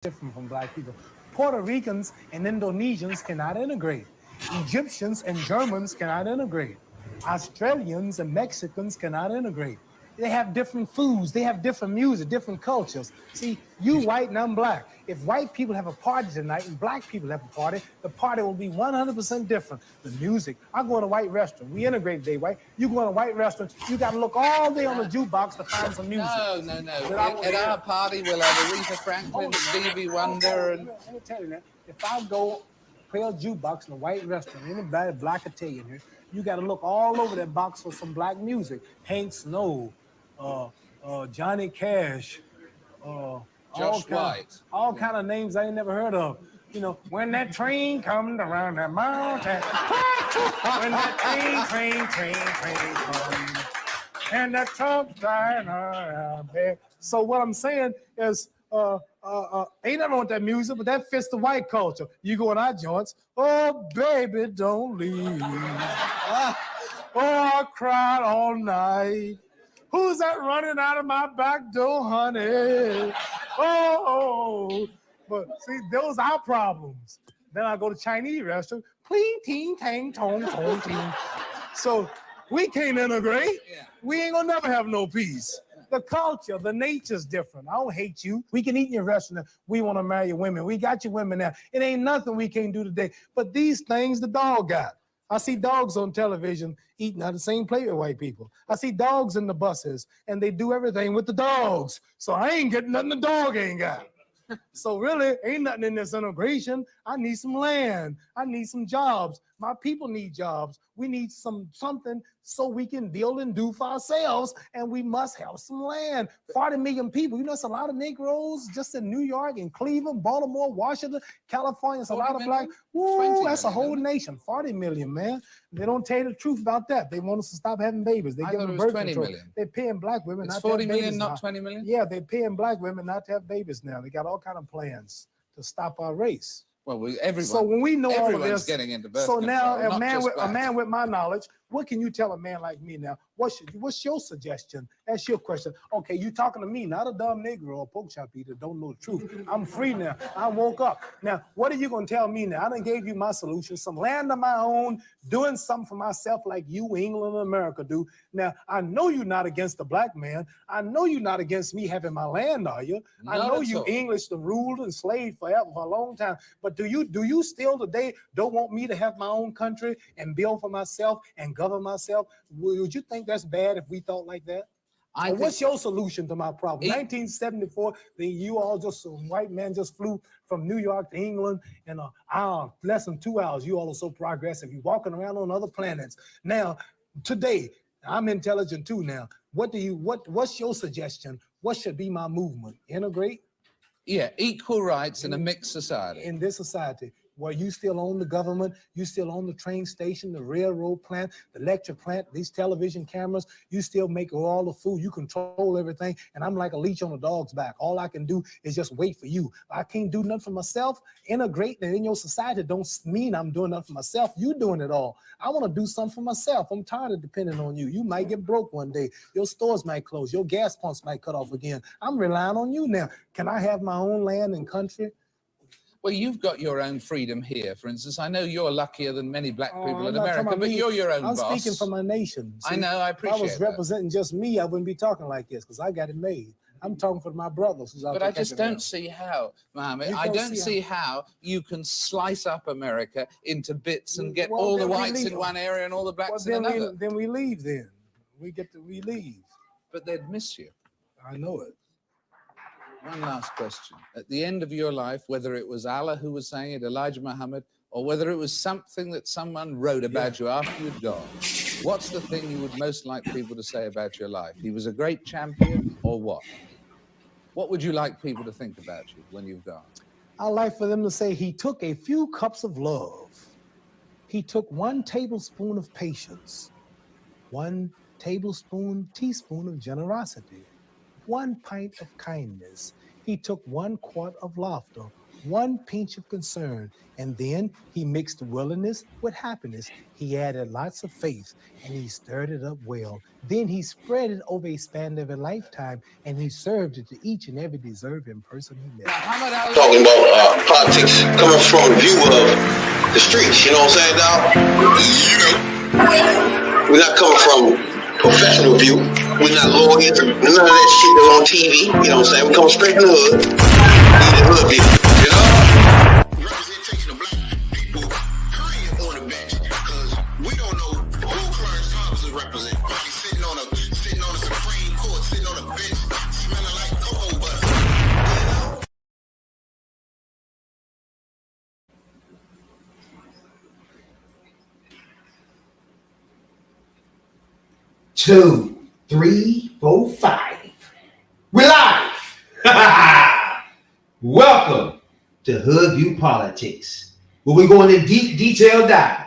different from black people. Puerto Ricans and Indonesians cannot integrate. Egyptians and Germans cannot integrate. Australians and Mexicans cannot integrate. They have different foods. They have different music, different cultures. See, you white and I'm black. If white people have a party tonight and black people have a party, the party will be 100% different. The music. I go to a white restaurant. We integrate today, right? You go to a white restaurant, you got to look all day on the jukebox to find some music. No. At our party, we'll have Aretha Franklin, Stevie Wonder, and... Let me tell you, man. If I go play a jukebox in a white restaurant, anybody black Italian here, you got to look all over that box for some black music. Hank Snow, Johnny Cash, Josh White. All kind of names I ain't never heard of. You know, when that train comes around that mountain, when that train comes, and that truck driving around there. So what I'm saying is, ain't nothing wrong with that music, but that fits the white culture. You go in our joints, oh baby, don't leave. Oh, I cried all night. Who's that running out of my back door, honey? Oh, but see, those are our problems. Then I go to Chinese restaurant, pling, ting, tang, tong, tong, ting. So we can't integrate. Yeah. We ain't gonna never have no peace. The culture, the nature's different. I don't hate you. We can eat in your restaurant. We want to marry your women. We got your women now. It ain't nothing we can't do today. But these things the dog got. I see dogs on television eating out of the same plate with white people. I see dogs in the buses, and they do everything with the dogs. So I ain't getting nothing the dog ain't got. So really, ain't nothing in this integration. I need some land. I need some jobs. My people need jobs. We need something so we can build and do for ourselves, and we must have some land. 40 million people. You know, it's a lot of Negroes just in New York and Cleveland, Baltimore, Washington, California. It's a lot of black. Woo, that's a whole nation. 40 million, man. They don't tell you the truth about that. They want us to stop having babies. They give them birth control. They're paying black women not to have babies. 40 million, now. not 20 million? Yeah, they're paying black women not to have babies now. They got all kind of plans to stop our race. Well, everyone. So when we know all of this, getting into birth so now control, a man with my knowledge, what can you tell a man like me now? What's your suggestion? That's your question. Okay, you talking to me, not a dumb Negro or pork chop eater, don't know the truth. I'm free now. I woke up. Now, what are you gonna tell me now? I done gave you my solution, some land of my own, doing something for myself like you, England, and America do. Now, I know you're not against the black man. I know you're not against me having my land, are you? I know you English the ruled and slaved forever for a long time. But do you still today don't want me to have my own country and build for myself and govern myself? Would you think that's bad if we thought like that? What's your solution to my problem? 1974, you all just, some white man just flew from New York to England in an hour, less than 2 hours. You all are so progressive. You're walking around on other planets. Now, today, I'm intelligent too now. What's your suggestion? What should be my movement? Integrate? Yeah, equal rights in a mixed society. In this society, where you still own the government, you still own the train station, the railroad plant, the lecture plant, these television cameras, you still make all the food, you control everything, and I'm like a leech on a dog's back. All I can do is just wait for you. I can't do nothing for myself. Integrating in your society don't mean I'm doing nothing for myself. You doing it all. I want to do something for myself. I'm tired of depending on you. You might get broke one day. Your stores might close. Your gas pumps might cut off again. I'm relying on you now. Can I have my own land and country? Well, you've got your own freedom here. For instance, I know you're luckier than many black people in America, but you're your own boss. I'm speaking for my nation. See, I know, I appreciate that. If I was representing just me, I wouldn't be talking like this, because I got it made. I'm talking for my brothers. But I just don't see how, Mohammed, I don't see how you can slice up America into bits and get all the whites in one area and all the blacks in another. Then we leave then. We leave. But they'd miss you. I know it. One last question. At the end of your life, whether it was Allah who was saying it, Elijah Muhammad, or whether it was something that someone wrote about you after you'd gone, what's the thing you would most like people to say about your life? He was a great champion, or what? What would you like people to think about you when you've gone? I'd like for them to say he took a few cups of love. He took 1 tablespoon of patience, 1 teaspoon of generosity, 1 pint of kindness. He took 1 quart of laughter, one pinch of concern. And then he mixed willingness with happiness. He added lots of faith and he stirred it up well. Then he spread it over a span of a lifetime and he served it to each and every deserving person he met. Talking about politics coming from the view of the streets, you know what I'm saying, dog? We're not coming from professional view. We're not lawyers, none of that shit that's on TV, you know what I'm saying? We come straight from the hood. We the hood view, you know? Representation of black people, period, on the bench, because we don't know who Clarence Thomas is representing. Probably sitting on the Supreme Court, sitting on a bench, smelling like cocoa butter. Two, three, four, five. We're live. Welcome to Hoodviewpolitics, where we're going in deep detail dive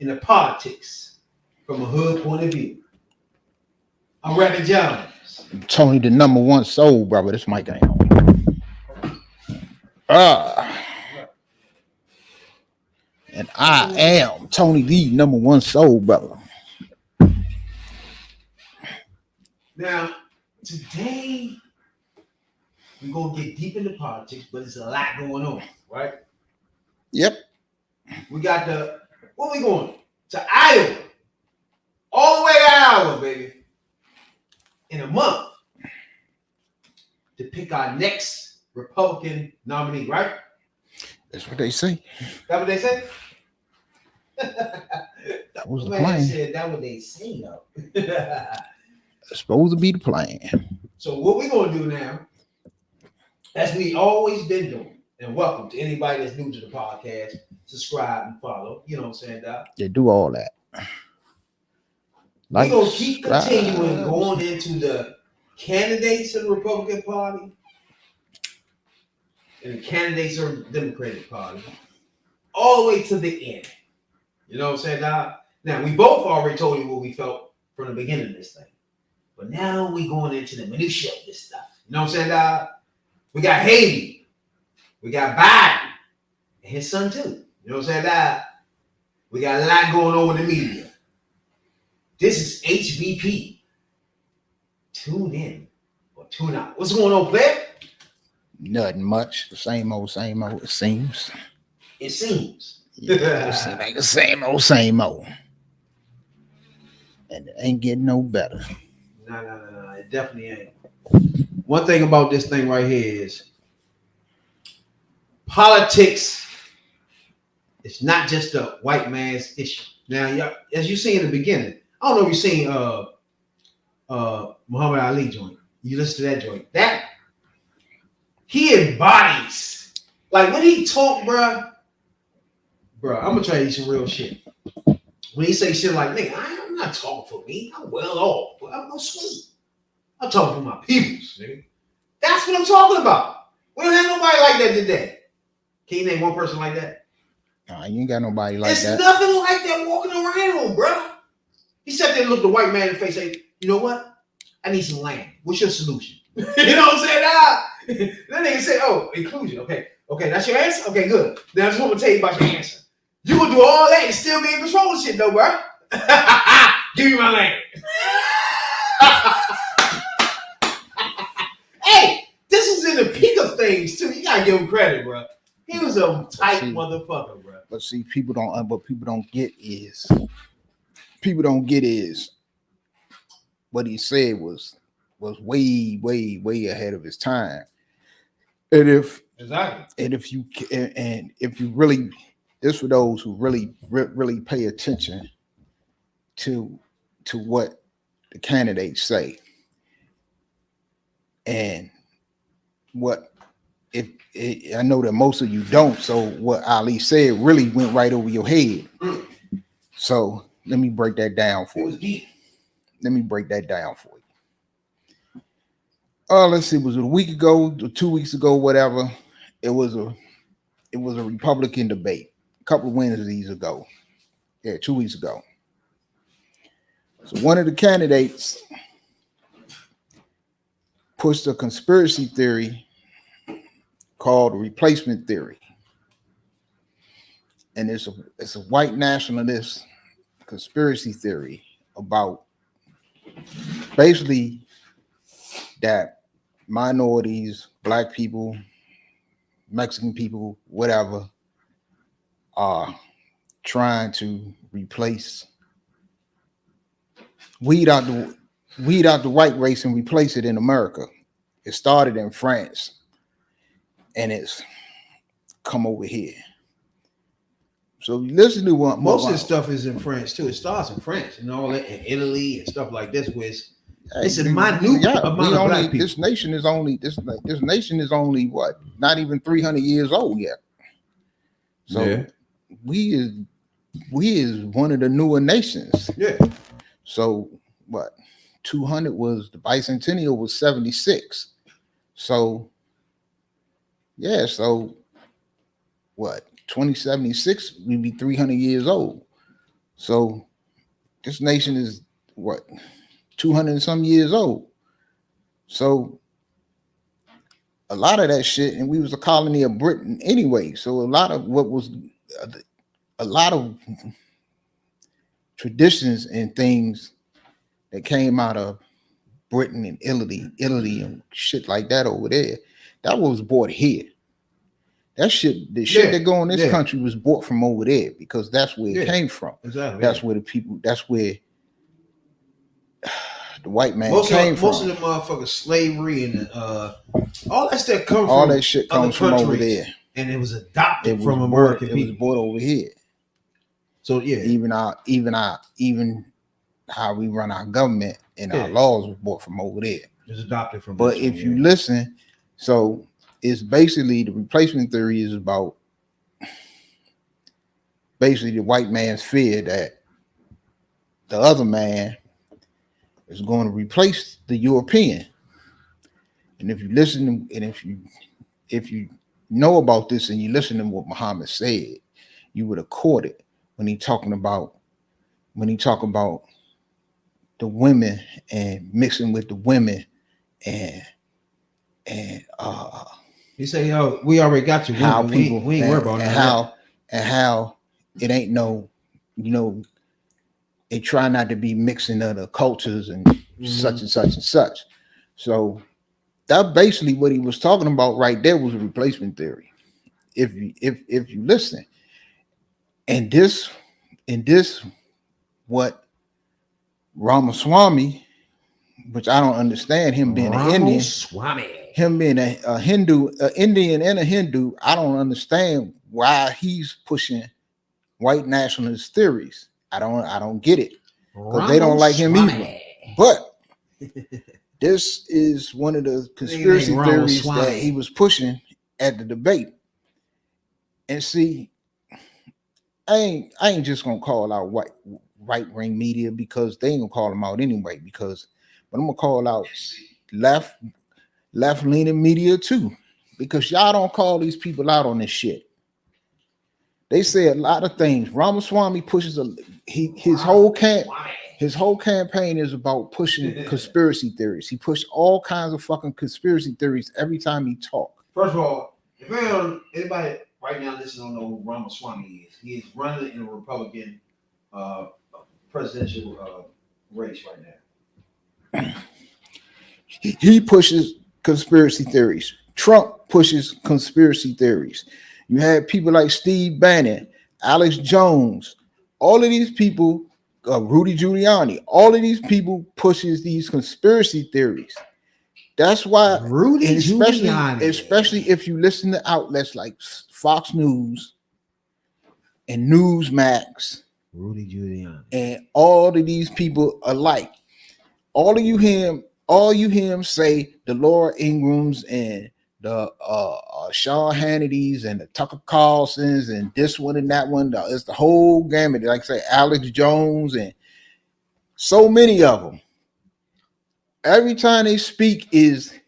into politics from a hood point of view. I'm Reverend Jones. Tony, the number one soul brother. This mic ain't on. And I am Tony, the number one soul brother. Now, today we're gonna get deep into politics, but there's a lot going on, right? Yep. We got where we going? To Iowa. All the way to Iowa, baby. In a month. To pick our next Republican nominee, right? That's what they say. That what they say? That was the Man plan. said that what they say, though. It's supposed to be the plan. So what we're gonna do now, as we always been doing, and welcome to anybody that's new to the podcast, subscribe and follow. You know what I'm saying, Doc? They do all that. We're gonna keep continuing going into the candidates of the Republican Party and the candidates of the Democratic Party, all the way to the end. You know what I'm saying, Doc? Now we both already told you what we felt from the beginning of this thing. But now we going into the minutiae of this stuff. You know what I'm saying, Dog? We got Haley. We got Biden. And his son, too. You know what I'm saying, Dog? We got a lot going on with the media. This is HVP. Tune in or tune out. What's going on, player? Nothing much. The same old, it seems. It seems. Yeah, it seems like the same old. And it ain't getting no better. No. It definitely ain't. One thing about this thing right here is politics. It's not just a white man's issue. Now, as you see in the beginning, I don't know if you've seen Muhammad Ali joint. You listen to that joint. That he embodies. Like when he talk, bruh, I'm gonna tell you some real shit. When he say shit like, nigga, I'm not talking for me. I'm well off, but I'm no sweet. I'm talking for my peoples, nigga. That's what I'm talking about. We don't have nobody like that today. Can you name one person like that? Nah, you ain't got nobody like that. There's nothing like that walking around, bro. He sat there and looked the white man in the face and say, you know what? I need some land. What's your solution? You know what I'm saying? That nigga said, oh, inclusion. Okay, that's your answer? Okay, good. Now I just want to tell you about your answer. You gonna do all that and still be in control of shit though, bro. Give me my land. Hey, this was in the peak of things too. You gotta give him credit, bro. He was a tight motherfucker, bro. But see, people don't get is what he said was way ahead of his time. And if you really, this for those who really pay attention to what the candidates say and what I know that most of you don't, so what Ali said really went right over your head. So let me break that down for you. Let's see, was it a week ago or 2 weeks ago, whatever? It was a Republican debate a couple of Wednesdays ago. Yeah, 2 weeks ago. So one of the candidates pushed a conspiracy theory called the replacement theory. And it's a white nationalist conspiracy theory about basically that minorities, black people, Mexican people, whatever, are trying to weed out the white race and replace it in America. It started in France and it's come over here. So listen to what most of this stuff is in France too. It starts in France and all that, in Italy and stuff like this, where it's a minute amount of black people. This nation is only what, not even 300 years old yet. So Yeah. we is one of the newer nations. Yeah. So what? 200 was the bicentennial was 76. So yeah, so what? 2076, we'd be 300 years old. So this nation is what, 200 and some years old. So a lot of that shit, and we was a colony of Britain anyway. So a lot of what was a lot of traditions and things that came out of Britain and Italy and shit like that over there, that was bought here. That shit, the shit that go in this country was bought from over there because that's where it came from. Exactly. That's where the people, that's where the white man came from. Most of the motherfuckers slavery and all that stuff comes from all that shit comes from over there. And it was adopted from American people. It was bought over here. So yeah. Even how we run our government and our laws was bought from over there. It's adopted from. But if you listen, so it's basically the replacement theory is about basically the white man's fear that the other man is going to replace the European. And if you listen and if you know about this and you listen to what Muhammad said, you would accord it when he talk about the women and mixing with the women and he say, "Yo, we already got you. How we people ain't worried about that." How it ain't no, they try not to be mixing other cultures and such and such and such. So that basically what he was talking about right there was a replacement theory. If you listen, and this what Ramaswamy, which I don't understand him being an Indian. Him being a Hindu, an Indian and a Hindu, I don't understand why he's pushing white nationalist theories. I don't get it because they don't like him either. But this is one of the conspiracy theories that he was pushing at the debate. And see, I ain't just gonna call out right wing media because they ain't gonna call them out anyway. But I'm gonna call out left-leaning media too, because y'all don't call these people out on this shit. They say a lot of things. Ramaswamy pushes his whole campaign is about pushing conspiracy theories. He pushed all kinds of fucking conspiracy theories every time he talks. First of all, if anybody right now listening don't know who Ramaswamy is, he is running in a Republican presidential race right now. He pushes conspiracy theories. Trump pushes conspiracy theories. You had people like Steve Bannon, Alex Jones, all of these people, Rudy Giuliani, all of these people pushes these conspiracy theories. That's why especially if you listen to outlets like Fox News and Newsmax, Rudy Giuliani, and all of these people alike. All you hear him say the Laura Ingrams and the Sean Hannity's and the Tucker Carlsons and this one and that one. It's the whole gamut. Like I say, Alex Jones and so many of them. Every time they speak is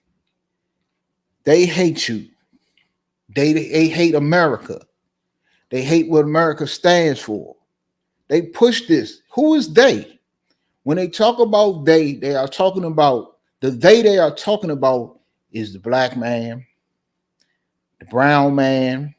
they hate you. They hate America. They hate what America stands for. They push this. Who is they? When they talk about they are talking about they are talking about is the black man, the brown man,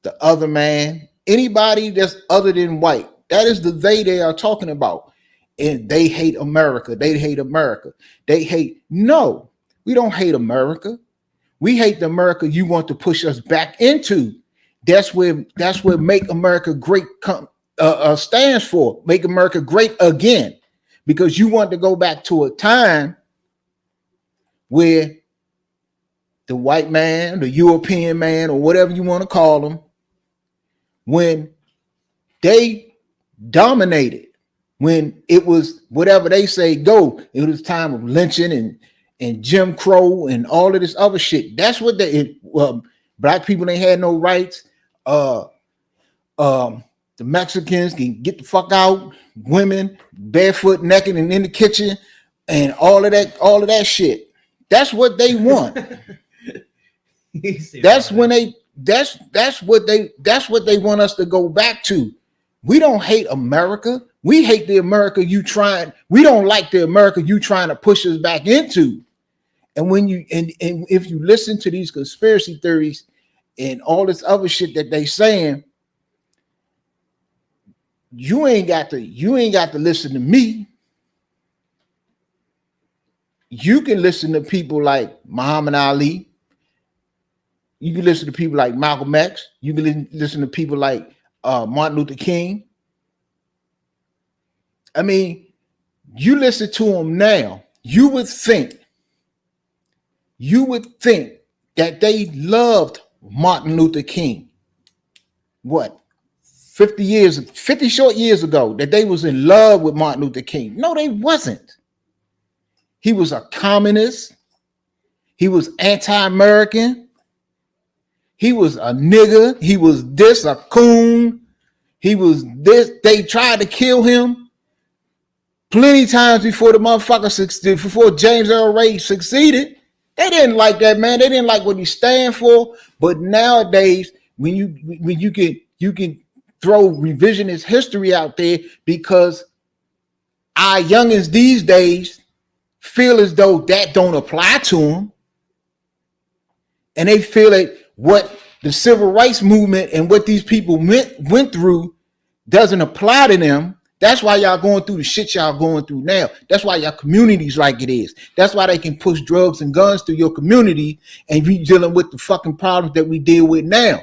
the other man, anybody that's other than white. That is the they are talking about. And they hate America. They hate America. They hate. No, we don't hate America. We hate the America you want to push us back into. That's where Make America Great stands for. Make America great again. Because you want to go back to a time where the white man, the European man, or whatever you want to call them, when they dominated, when it was whatever they say go, it was time of lynching and Jim Crow and all of this other shit. That's what black people ain't had no rights. The Mexicans can get the fuck out, women barefoot, naked, and in the kitchen, and all of that shit. That's what they want. That's what they want us to go back to. We don't hate America. We hate the America we don't like the America you trying to push us back into. And when you and if you listen to these conspiracy theories and all this other shit that they saying, you ain't got to listen to me. You can listen to people like Muhammad Ali. You can listen to people like Malcolm X. You can listen to people like Martin Luther King. I mean, you listen to them now, you would think that they loved Martin Luther King. What? 50 short years ago, that they was in love with Martin Luther King. No, they wasn't. He was a communist. He was anti-American. He was a nigger. He was this, a coon. He was this. They tried to kill him plenty times before the motherfucker before James Earl Ray succeeded. They didn't like that man. They didn't like what he stand for. But nowadays, when you can throw revisionist history out there, because our youngins these days feel as though that don't apply to them, and they feel like what the civil rights movement and what these people went through doesn't apply to them. That's why y'all going through the shit y'all going through now. That's why y'all communities like it is. That's why they can push drugs and guns through your community and be dealing with the fucking problems that we deal with now.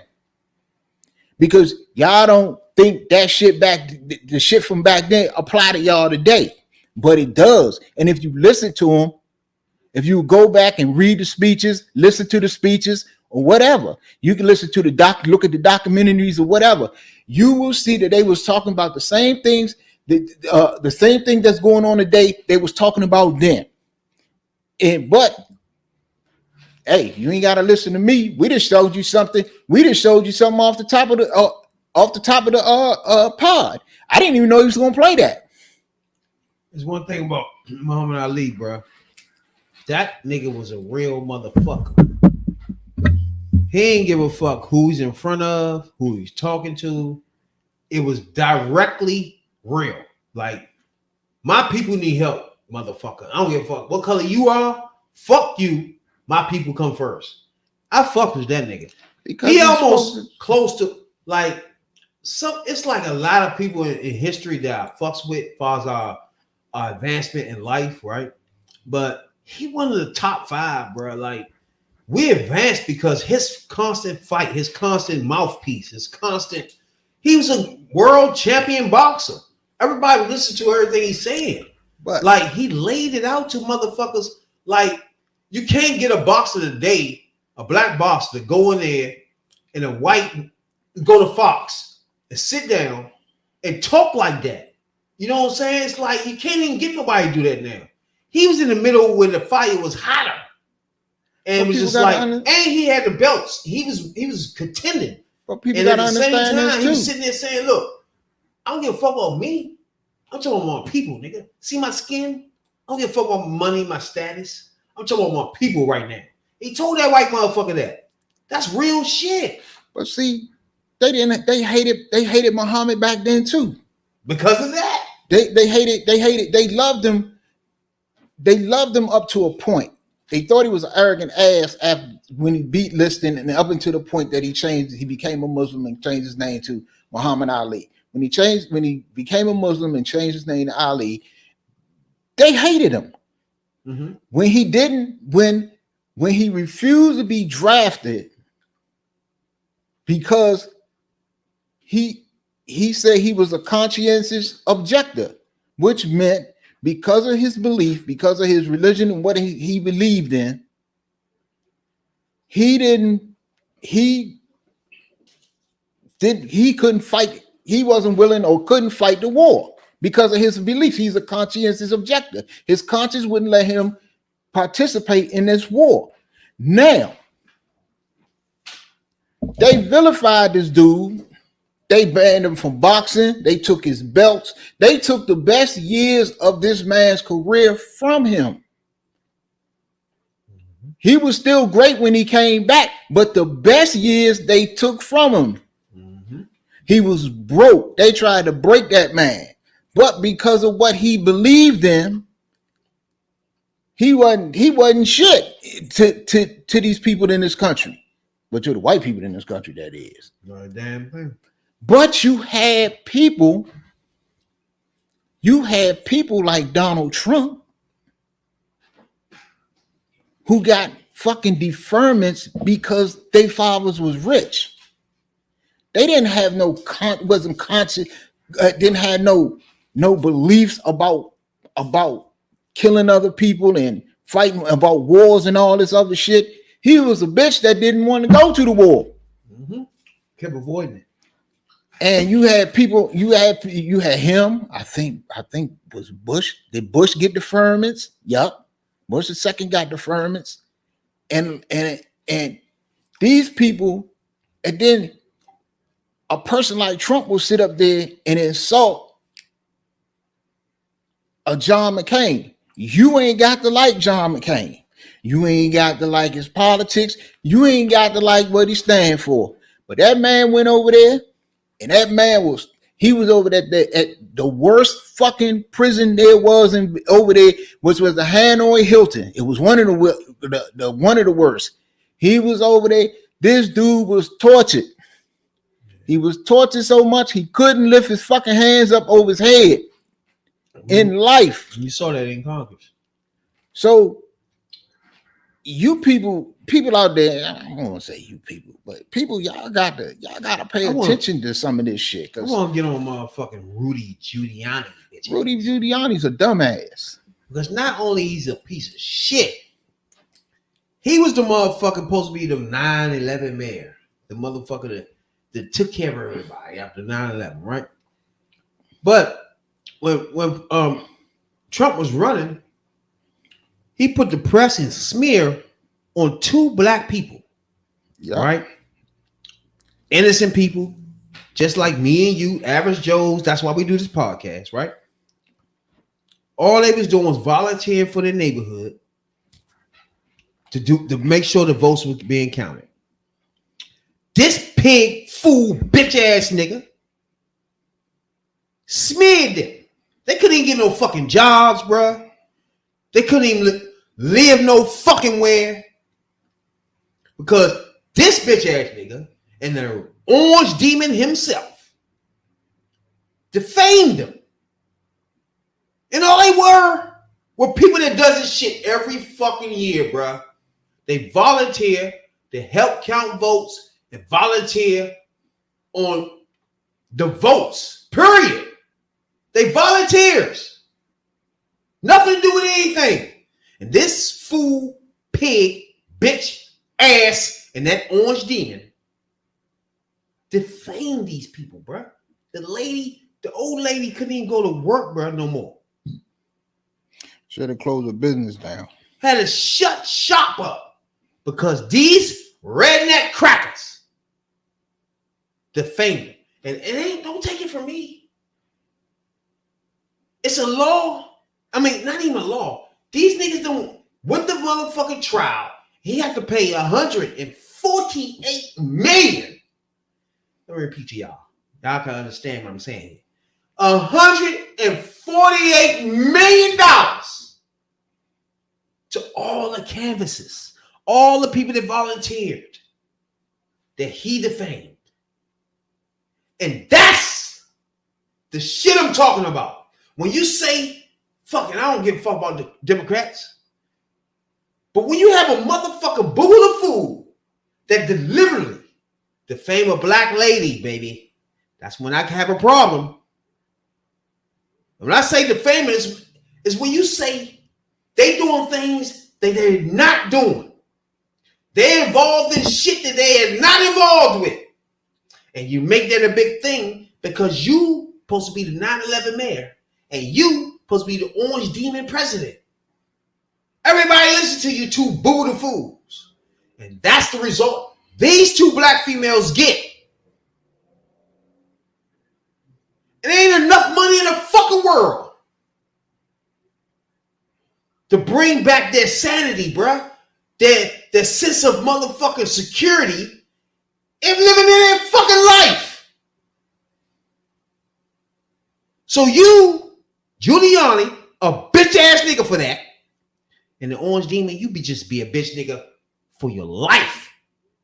Because y'all don't think that shit the shit from back then apply to y'all today, but it does. And if you listen to them, if you go back and read the speeches, listen to the speeches or whatever, you can listen to look at the documentaries or whatever, you will see that they was talking about the same things, the same thing that's going on today, they was talking about then. But hey, you ain't got to listen to me. We just showed you something. We just showed you something off the top of the pod. I didn't even know he was going to play that. There's one thing about Muhammad Ali, bro. That nigga was a real motherfucker. He ain't give a fuck who he's in front of, who he's talking to. It was directly real. Like, my people need help, motherfucker. I don't give a fuck what color you are. Fuck you. My people come first. I fuck with that nigga. Because he almost close to like some. It's like a lot of people in history that I fucks with as far as our advancement in life, right? But he one of the top 5, bro. Like, we advanced because his constant fight, his constant mouthpiece, he was a world champion boxer. Everybody listened to everything he's saying. But like, he laid it out to motherfuckers. Like, you can't get a boxer today, a black boxer, to go in there and a white, go to Fox and sit down and talk like that. You know what I'm saying? It's like, you can't even get nobody to do that now. He was in the middle where the fight was hotter. And it was just like, and he had the belts. He was contending. But people got to understand this too. He was sitting there saying, look, I don't give a fuck about me. I'm talking about my people, nigga. See my skin? I don't give a fuck about my money, my status. I'm talking about my people right now. He told that white motherfucker that. That's real shit. But see, they hated Muhammad back then too. Because of that. They loved him. They loved him up to a point. They thought he was an arrogant ass when he beat Liston, and up until the point that he became a Muslim and changed his name to Muhammad Ali. When he became a Muslim and changed his name to Ali, they hated him. Mm-hmm. When he refused to be drafted because he said he was a conscientious objector, which meant because of his belief, because of his religion and what he believed in, he couldn't fight. He wasn't willing or couldn't fight the war because of his beliefs. He's a conscientious objector. His conscience wouldn't let him participate in this war. Now, they vilified this dude. They banned him from boxing. They took his belts. They took the best years of this man's career from him. He was still great when he came back, but the best years they took from him. Mm-hmm. He was broke. They tried to break that man. But because of what he believed in, he wasn't shit to these people in this country. But to the white people in this country, that is. Not a damn thing. But you had people like Donald Trump who got fucking deferments because their fathers was rich. They didn't have wasn't conscious, didn't have no beliefs about killing other people and fighting about wars and all this other shit. He was a bitch that didn't want to go to the war. Mm-hmm. Kept avoiding it. And you had people, you had him, I think was Bush. Did Bush get deferments? Yup. Bush the second got deferments. And these people, and then a person like Trump will sit up there and insult a John McCain. You ain't got to like John McCain. You ain't got to like his politics. You ain't got to like what he stand for. But that man went over there, and that man was over at the worst fucking prison there was over there, which was the Hanoi Hilton. It was one of the worst. He was over there. This dude was tortured. He was tortured so much he couldn't lift his fucking hands up over his head in life. You saw that in Congress. So you people out there, I don't want to say you people, but people, y'all gotta pay attention to some of this shit. I want to get on motherfucking Rudy Giuliani. Bitch. Rudy Giuliani's a dumbass. Because not only he's a piece of shit, he was the motherfucker supposed to be the 9/11 mayor, the motherfucker that took care of everybody after 9/11, right? But when Trump was running, he put the press and smear on 2 black people, right? Innocent people, just like me and you, average Joes. That's why we do this podcast, right? All they was doing was volunteering for their neighborhood to make sure the votes were being counted. This pig, fool, bitch ass nigga smeared them. They couldn't even get no fucking jobs, bruh. They couldn't even live no fucking where because this bitch ass nigga and the orange demon himself defamed them. And all they were people that does this shit every fucking year, bruh. They volunteer to help count votes and volunteer on the votes, period. They volunteers. Nothing to do with anything. And this fool, pig, bitch, ass, and that orange demon defamed these people, bruh. The old lady couldn't even go to work, bruh, no more. Should have closed the business down. Had to shut shop up because these redneck crackers defamed it. And it ain't, don't take it from me. It's a law. I mean, not even a law. These niggas don't, with the motherfucking trial, he had to pay $148 million. Let me repeat to y'all. Y'all can understand what I'm saying. $148 million to all the canvases, all the people that volunteered, that he defamed. And that's the shit I'm talking about. When you say, fucking, I don't give a fuck about the Democrats. But when you have a motherfucker boo the fool that deliberately defame a black lady, baby, that's when I can have a problem. When I say defaming, is when you say they doing things that they're not doing. They're involved in shit that they are not involved with. And you make that a big thing because you supposed to be the 9/11 mayor and you supposed to be the orange demon president. Everybody listen to you two boo the fools. And that's the result these two black females get. It ain't enough money in the fucking world to bring back their sanity, bruh. Their sense of motherfucking security and living in their fucking life. So you, Giuliani, a bitch ass nigga for that. And the orange demon, you just be a bitch nigga for your life.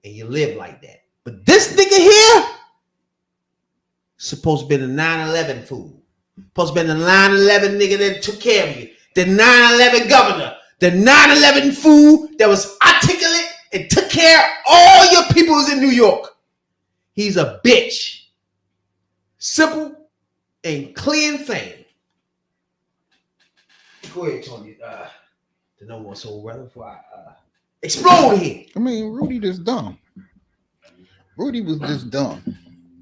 And you live like that. But this nigga here, supposed to be the 9/11 fool. Supposed to be the 9/11 nigga that took care of you. The 9/11 governor. The 9/11 fool that was articulate and took care of all your peoples in New York. He's a bitch. Simple and clean thing. Go ahead, Tony. The no more soul brother before I explode here. I mean, Rudy just dumb. Rudy was just dumb.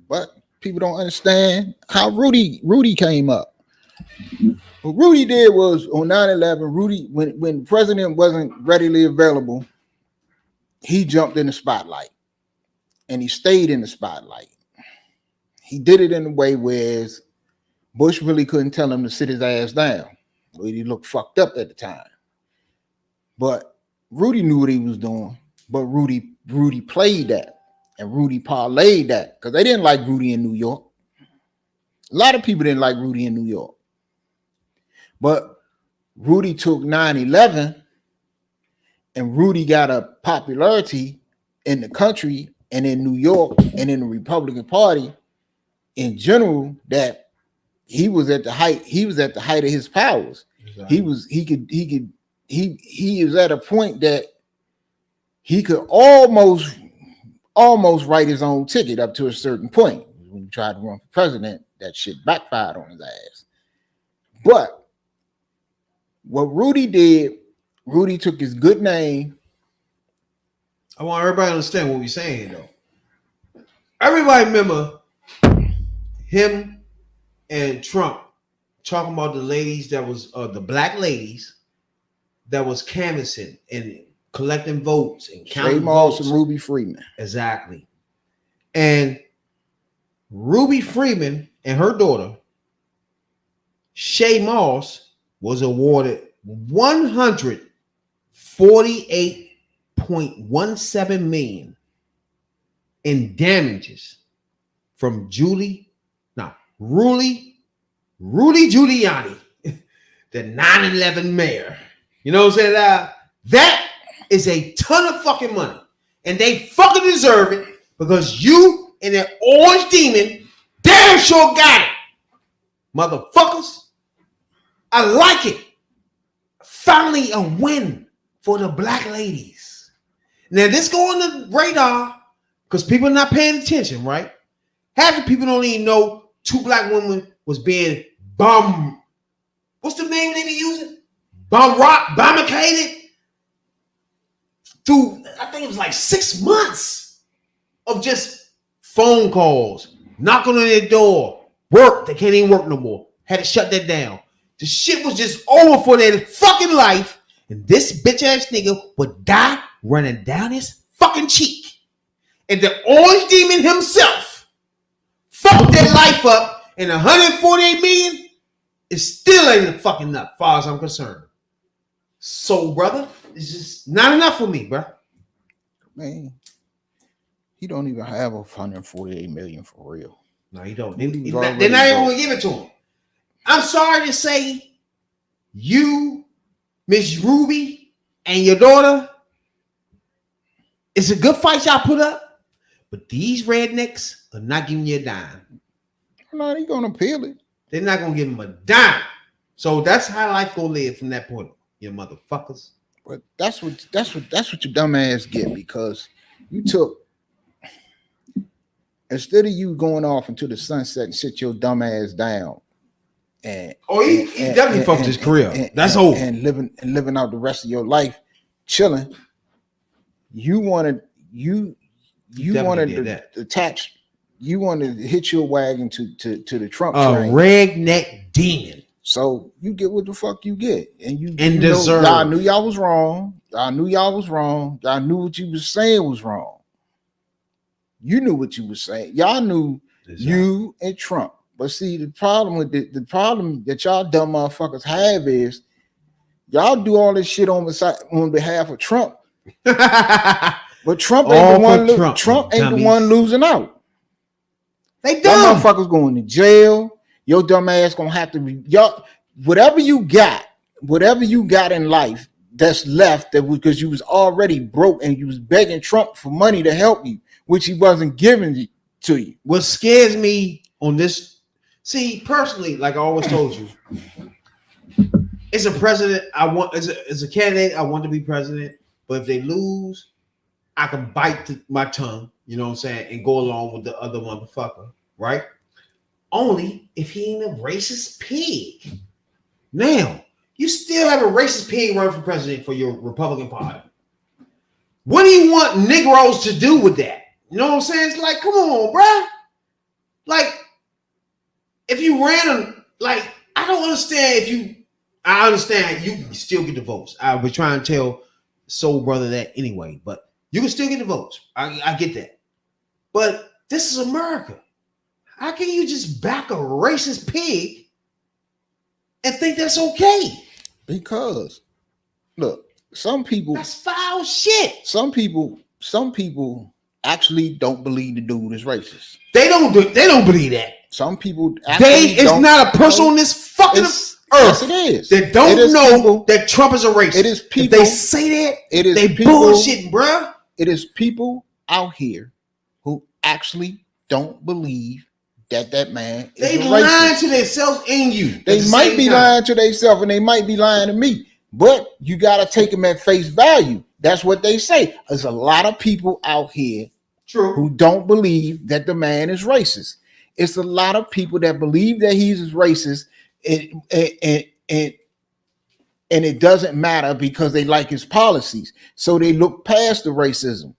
But people don't understand how Rudy came up. What Rudy did was on 9/11, Rudy, when the president wasn't readily available, he jumped in the spotlight and he stayed in the spotlight. He did it in a way where Bush really couldn't tell him to sit his ass down. He looked fucked up at the time. But Rudy knew what he was doing, but Rudy played that and Rudy parlayed that because they didn't like Rudy in New York. A lot of people didn't like Rudy in New York. But Rudy took 9/11 and Rudy got a popularity in the country and in New York and in the Republican Party in general that he was at the height of his powers. Exactly. He was at a point that he could almost write his own ticket up to a certain point. When he tried to run for president, that shit backfired on his ass. But what Rudy did, Rudy took his good name. I want everybody to understand what we're saying, though. Everybody remember him and Trump talking about the ladies that was the black ladies that was canvassing and collecting votes and counting votes. And Ruby Freeman. Exactly. And Ruby Freeman and her daughter, Shay Moss, was awarded $148.17 million in damages from Rudy Giuliani, the 9/11 mayor. You know what I'm saying? That is a ton of fucking money. And they fucking deserve it because you and that orange demon damn sure got it. Motherfuckers. I like it. Finally a win for the black ladies. Now this go on the radar because people are not paying attention, right? Half the people don't even know two black women was being what's the name they be using? Bombardicated through, I think it was like 6 months of just phone calls, knocking on their door, work, they can't even work no more. Had to shut that down. The shit was just over for their fucking life, and this bitch ass nigga would die running down his fucking cheek. And the orange demon himself fucked their life up, and 148 million is still ain't fucking enough, as far as I'm concerned. So, brother, it's just not enough for me, bro. Man, he don't even have 148 million for real. No, he don't. They're not even gonna give it to him. I'm sorry to say, you, Miss Ruby, and your daughter, It's a good fight y'all put up, but these rednecks are not giving you a dime. No, they gonna appeal it. They're not gonna give them a dime. So that's how life gonna live from that point on, you motherfuckers. But that's what your dumb ass get, because you took, instead of you going off into the sunset and sit your dumb ass down, and he definitely fucked his career. That's over. And living out the rest of your life chilling. You wanted to attach. You wanted to hitch your wagon to the Trump train. Redneck demon. So you get what the fuck you get, and you deserve. Y'all knew y'all was wrong. Y'all knew what you was saying was wrong. You knew what you was saying. Y'all knew you and Trump. But see, the problem with the problem that y'all dumb motherfuckers have is y'all do all this shit on behalf of Trump. But Trump ain't the one. Trump ain't the one losing out. They dumb. Y'all motherfuckers going to jail. Your dumb ass gonna have to y'all whatever you got in life that's left, that because you was already broke and you was begging Trump for money to help you, which he wasn't giving to you. What scares me on this, see, personally, like I always told you, as a president, as a candidate, I want to be president. But if they lose, I can bite my tongue, you know what I'm saying, and go along with the other motherfucker, right? Only if he ain't a racist pig. Now, you still have a racist pig running for president for your Republican Party. What do you want Negroes to do with that? You know what I'm saying? It's like, come on, bruh. Like, if you ran like, I don't understand I understand you can still get the votes. I was trying to tell Soul Brother that anyway, but you can still get the votes. I get that. But this is America. How can you just back a racist pig and think that's okay? Because look, some people, that's foul shit. Some people actually don't believe the dude is racist. They don't believe that. Some people it's not a person on this fucking earth. Yes, it is. That don't know that Trump is a racist. It is people. If they say that, they bullshitting, bruh. It is people out here who actually don't believe that man is they a lying racist. To themselves and you. They might be lying to themselves and they might be lying to me, but you got to take them at face value. That's what they say. There's a lot of people out here who don't believe that the man is racist. It's a lot of people that believe that he's racist, and it doesn't matter because they like his policies. So they look past the racism.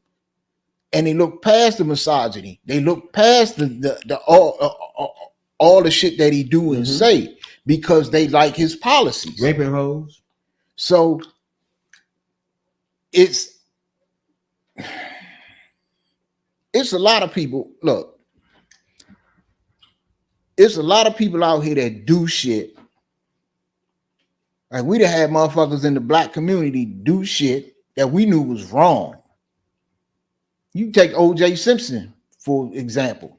And they look past the misogyny. They look past the all the shit that he do and say because they like his policies. Raping hoes. So it's a lot of people. Look, it's a lot of people out here that do shit. Like we done had motherfuckers in the black community do shit that we knew was wrong. You take O.J. Simpson, for example.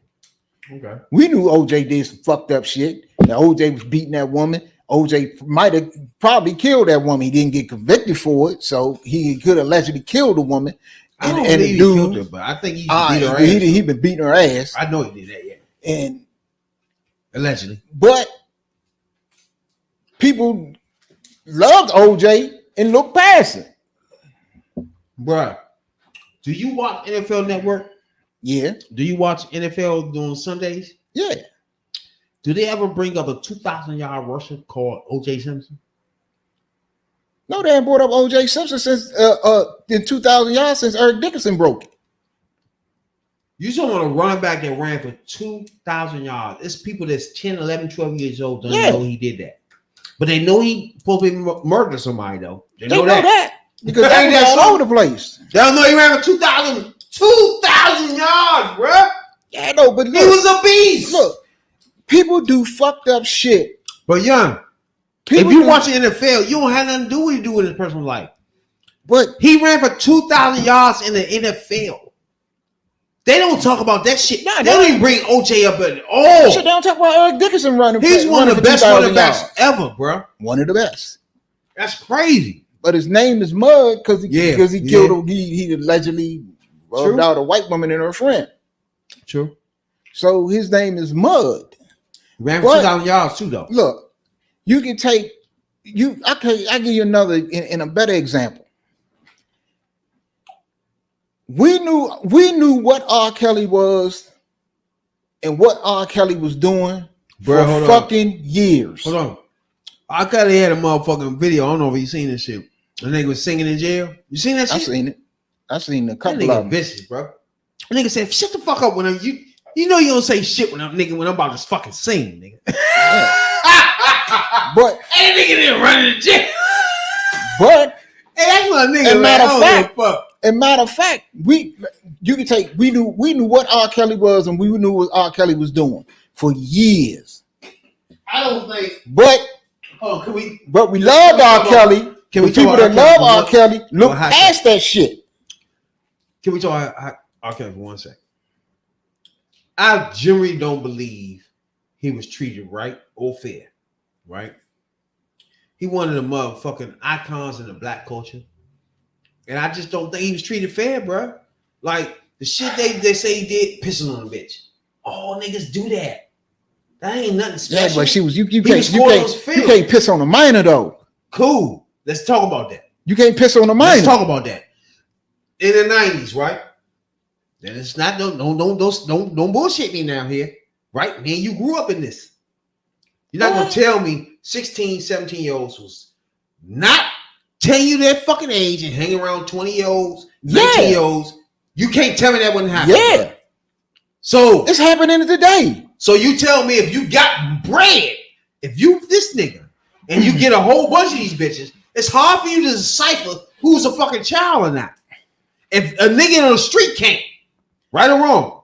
Okay. We knew O.J. did some fucked up shit. Now, O.J. was beating that woman. O.J. might have probably killed that woman. He didn't get convicted for it, so he could allegedly kill the woman. I don't believe he killed her, but I think he beat her ass. He been beating her ass. I know he did that, yeah. And allegedly. But people loved O.J. and looked past it. Bruh. Do you watch NFL Network? Yeah. Do you watch NFL during Sundays? Yeah. Do they ever bring up a 2,000-yard rusher called O.J. Simpson? No, they haven't brought up O.J. Simpson since in 2,000 yards since Eric Dickerson broke it. You just want a running back that ran for 2,000 yards. It's people that's 10, 11, 12 years old don't know he did that. But they know he supposed to be murdered somebody, though. They know that. Because they was all over the place. They don't know he ran for 2,000 yards, bro. Yeah, I know, but look, he was a beast. Look, people do fucked up shit. But young, if you watch the NFL, you don't have nothing to do with his personal life. But he ran for 2,000 yards in the NFL. They don't talk about that shit. Nah, they don't even bring OJ up at all. Shit, they don't talk about Eric Dickerson running. He's one of the best running backs ever, bro. One of the best. That's crazy. But his name is Mud because he killed. He allegedly rubbed out a white woman and her friend. True. So his name is Mud. Ran for 2,000 yards too, though. Look, you can take you. I give you another in a better example. We knew what R. Kelly was and what R. Kelly was doing for fucking years. Hold on. R. Kelly had a motherfucking video. I don't know if you seen this shit. The nigga was singing in jail. You seen that shit? I seen it. I seen a couple that nigga of them. vicious, bro. That nigga said, "Shut the fuck up when I'm you." You know you don't say shit when I'm about to fucking sing, nigga. Yeah. But hey, nigga didn't run in the jail. But hey, that's my nigga. Matter of fact, we knew what R. Kelly was and we knew what R. Kelly was doing for years. I don't think. But we loved R. Kelly. Can we people that love R. Kelly look past that shit? Can we talk R. Kelly for 1 second? I generally don't believe he was treated right or fair, right? He one of the motherfucking icons in the black culture. And I just don't think he was treated fair, bro. Like, the shit they say he did, pissing on a bitch. All niggas do that. That ain't nothing special. Yeah, but she was you can't piss on a minor though. Cool. Let's talk about that. You can't piss on a minor. Let's talk about that. In the 90s, right? Then it's not don't bullshit me now here. Right? Man, you grew up in this. You're not gonna tell me 16, 17-year-olds was not telling you their fucking age and hanging around 20-year-olds, 19-year-olds. You can't tell me that wouldn't happen. Yeah. So it's happening today. So you tell me if you got bread, if you this nigga, and you get a whole bunch of these bitches, it's hard for you to decipher who's a fucking child or not. If a nigga on the street can't, right or wrong,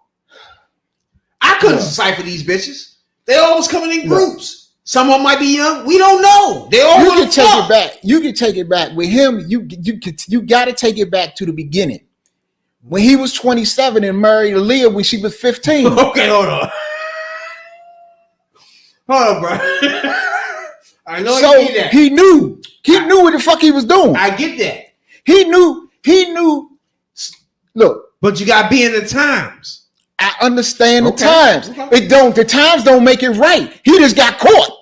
I couldn't decipher these bitches. They always coming in groups. Some of them might be young. We don't know. They all you can take it back. You can take it back with him. You got to take it back to the beginning when he was 27 and married Aaliyah when she was 15. Okay, hold on, bro. I know so you need that. He knew what the fuck he was doing. I get that. He knew. Look, but you got to be in the times. I understand the times. The times don't make it right. He just got caught.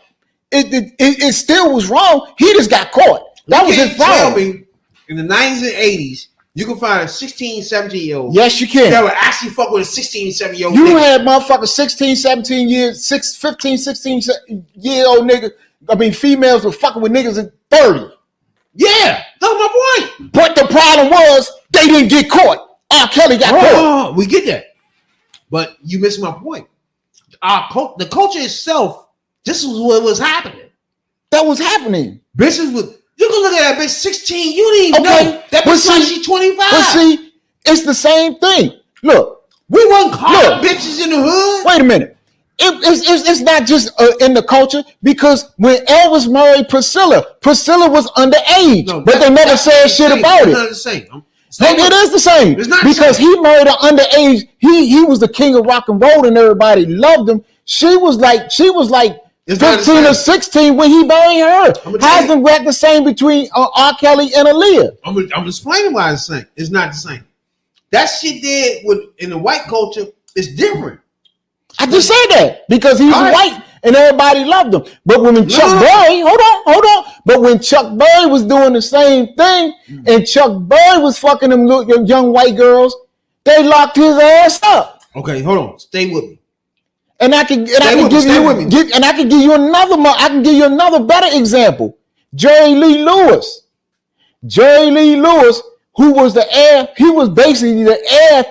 It still was wrong. He just got caught. That was his problem. Tell me, in the 90s and 80s, you can find a 16, 17-year-old. Yes, you can. That would actually fuck with a 16, 17-year-old. You had motherfuckers 16, 17 years, 15, 16-year-old niggas. I mean, females were fucking with niggas at 30. Yeah, that's my point. But the problem was they didn't get caught. R. Kelly got caught. We get that. But you missed my point. The culture itself, this is what was happening. That was happening. Bitches was, you can look at that bitch 16, you didn't even know. That bitch like she 25. But see, it's the same thing. Look. We wasn't calling bitches in the hood. Wait a minute. It's not just in the culture, because when Elvis married Priscilla was underage, but they never said shit about it. It's not the same. It is the same. It's not because he married an underage. He was the king of rock and roll, and everybody loved him. She was like 15 or 16 when he married her. How's the same between R. Kelly and Aaliyah? I'm explaining why it's the same. It's not the same. That shit there in the white culture is different. I just said that because he was white and everybody loved him. But when Chuck Berry, hold on. But when Chuck Berry was doing the same thing and Chuck Berry was fucking them young white girls, they locked his ass up. Okay, hold on. Stay with me. And I can give you another better example. Jerry Lee Lewis. Jerry Lee Lewis, who was the heir, he was basically the heir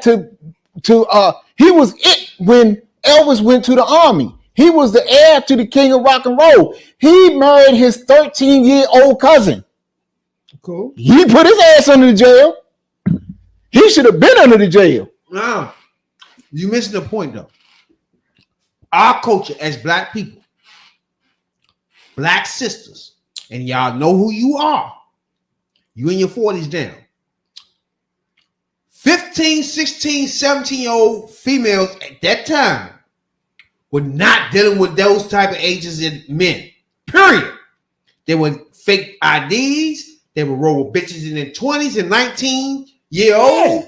he was it when Elvis went to the army. He was the heir to the king of rock and roll. He married his 13-year-old cousin. Cool. He put his ass under the jail. He should have been under the jail. No, you missing the point though. Our culture as black people, black sisters, and y'all know who you are. You in your 40s down. 15, 16, 17-year-old females at that time were not dealing with those type of ages in men. Period. They were fake IDs. They were roll with bitches in their 20s and 19-year-old.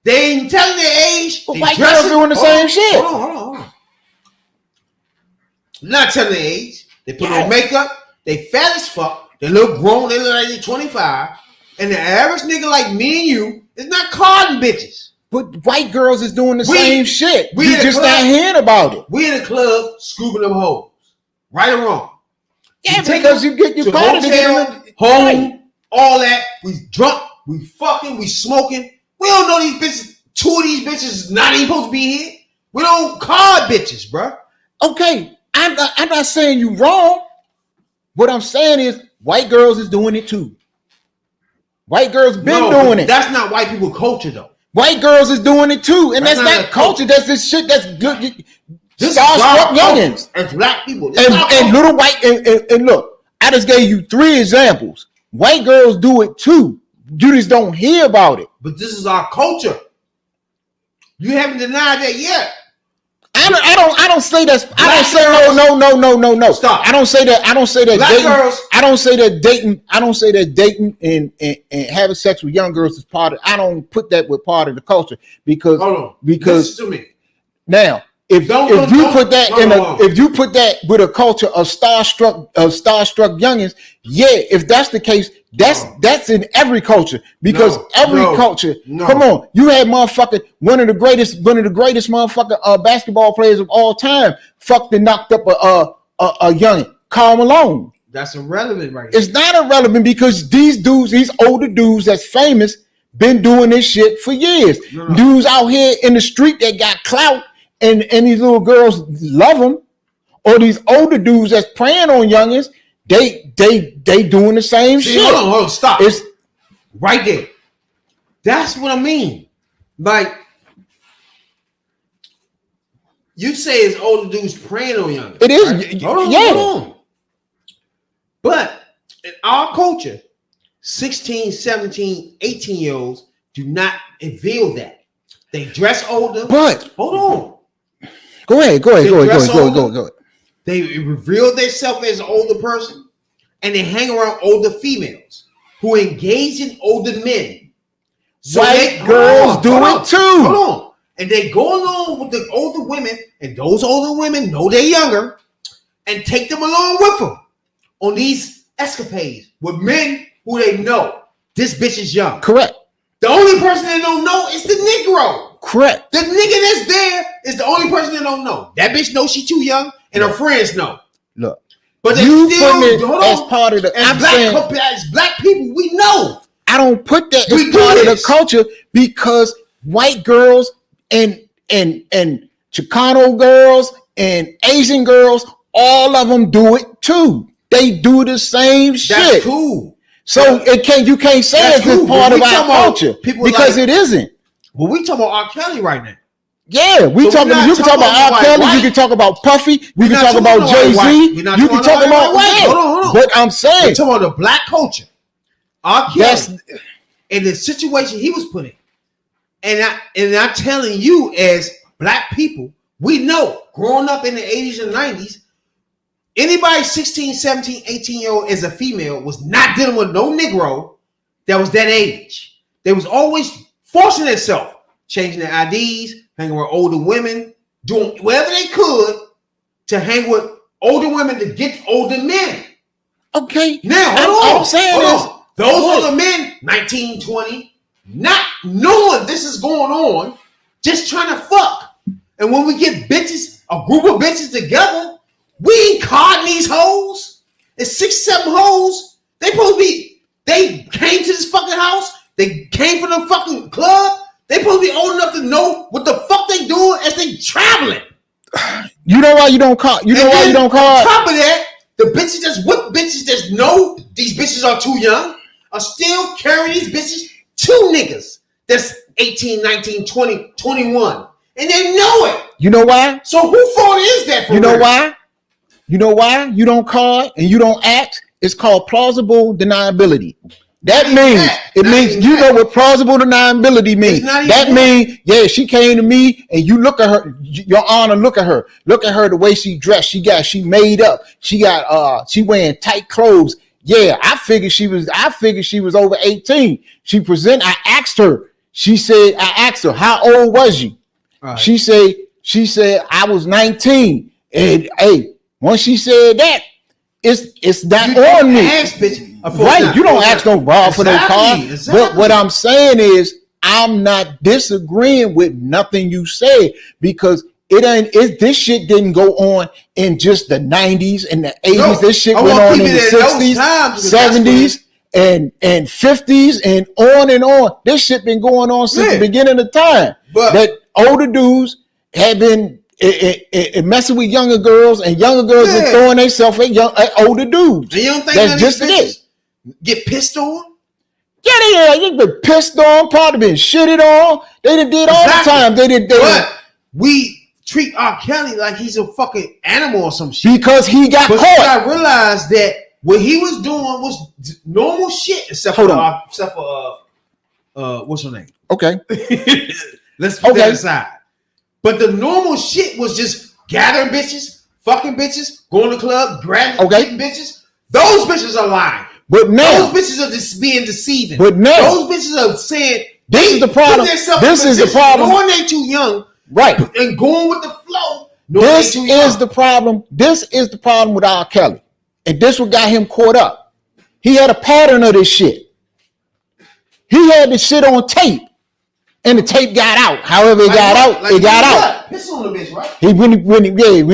They ain't telling their age. But white girls doing the same shit. Hold on. Not telling their age. They put on makeup. They fat as fuck. They look grown. They look like they're 25. And the average nigga like me and you is not carding bitches. But white girls is doing the same shit. We You just not hearing about it. We in the club scooping them hoes. Right or wrong? Yeah, because you get your body hotel, home, all that. We drunk. We fucking. We smoking. We don't know these bitches. 2 of these bitches is not even supposed to be here. We don't card bitches, bro. Okay, I'm not saying you wrong. What I'm saying is white girls is doing it too. White girls been doing it. That's not white people culture though. White girls is doing it too, and that's not culture. That's this shit. That's good. This starstruck youngins and black people and little white and look. I just gave you 3 examples. White girls do it too. You just don't hear about it. But this is our culture. You haven't denied that yet. I don't say that's. I don't say no. Stop. I don't say that. I don't say that. Black dating, girls. I don't say that dating. I don't say that dating and having sex with young girls is part of. I don't put that with part of the culture because Listen to me. Now if you put that with a culture of starstruck youngins, yeah, if that's the case, that's in every culture because culture. Come on, you had motherfucking one of the greatest motherfucking basketball players of all time fucked and knocked up a youngin, Karl Malone. That's irrelevant right now. It's not irrelevant because these older dudes that's famous been doing this shit for years. Dudes out here in the street that got clout and these little girls love them, or these older dudes that's preying on youngins, they doing the same shit. Hold on, stop. It's right there. That's what I mean. Like, you say it's older dudes preying on youngins. It is. Right? Hold on. But in our culture, 16, 17, 18-year-olds do not reveal that. They dress older. But hold on. Go ahead. They reveal themselves as an older person, and they hang around older females who engage in older men. So white girls do it too. Hold on. And they go along with the older women, and those older women know they're younger, and take them along with them on these escapades with men who they know this bitch is young. Correct. The only person they don't know is the Negro. Correct. The nigga that's there is the only person that don't know. That bitch knows she too young, and her friends know. Look, but they you still putting it as part of the. As black people, we know. I don't put that as part of the culture because white girls and Chicano girls and Asian girls, all of them do it too. They do the same shit. That's cool. So you can't say it's cool. Part of our culture because it isn't. Well, we talking about R. Kelly right now. Yeah, you can talk about R. Kelly, you can talk about Puffy, we can talk about Jay-Z, you can talk about hold on. But I'm saying we're talking about the black culture. R. Kelly in the situation he was put in. And I'm telling you, as black people, we know growing up in the 80s and 90s, anybody 16, 17, 18-year-old as a female was not dealing with no Negro that was that age. They was always forcing themselves, changing their IDs, hanging with older women, doing whatever they could to hang with older women to get older men. Okay. Now, hold on. Those older men, 19, 20, not knowing this is going on, just trying to fuck. And when we get bitches, a group of bitches together, we ain't carding these hoes. It's 6, 7 hoes. They came to this fucking house. They came from the fucking club. They supposed to be old enough to know what the fuck they doing as they traveling. You know why you don't call? You know why you don't call? On top of that, the bitches that's with bitches that know these bitches are too young are still carrying these bitches to niggas that's 18, 19, 20, 21. And they know it. You know why? So who fault is that for? You know why? You know why you don't call and you don't act? It's called plausible deniability. That means you know what plausible deniability means. That means, yeah, she came to me and you look at her, your honor, look at her the way she dressed. She made up. She wearing tight clothes. Yeah, I figured she was over 18. I asked her, She said, I asked her, how old was you? Right. She said, I was 19. And hey, once she said that, it's not on me. Ask, bitch. Right, you don't ask no broad for no car. Exactly. But what I'm saying is, I'm not disagreeing with nothing you said, because this shit didn't go on in just the 90s and the 80s. No, this shit went on in the 60s, 70s, and 50s, and on and on. This shit been going on since the beginning of time. But that older dudes had been messing with younger girls, and younger girls were throwing themselves at older dudes. And you don't think that's just it. Get pissed on? Yeah, you been pissed on, probably been shitted on. They did all the time. But we treat R. Kelly like he's a fucking animal or some shit. Because he got caught. I realized that what he was doing was normal shit, except for what's her name? Okay. Let's put that aside. But the normal shit was just gathering bitches, fucking bitches, going to the club, grabbing bitches. Those bitches are lying. But now, those bitches are just being deceiving. But now, those bitches are saying this is the problem. This is the problem. Knowing they too young, right? And going with the flow. This is the problem. This is the problem with R. Kelly, and this what got him caught up. He had a pattern of this shit. He had this shit on tape, and the tape got out. However, it got out. It got out. Piss on the bitch, right? When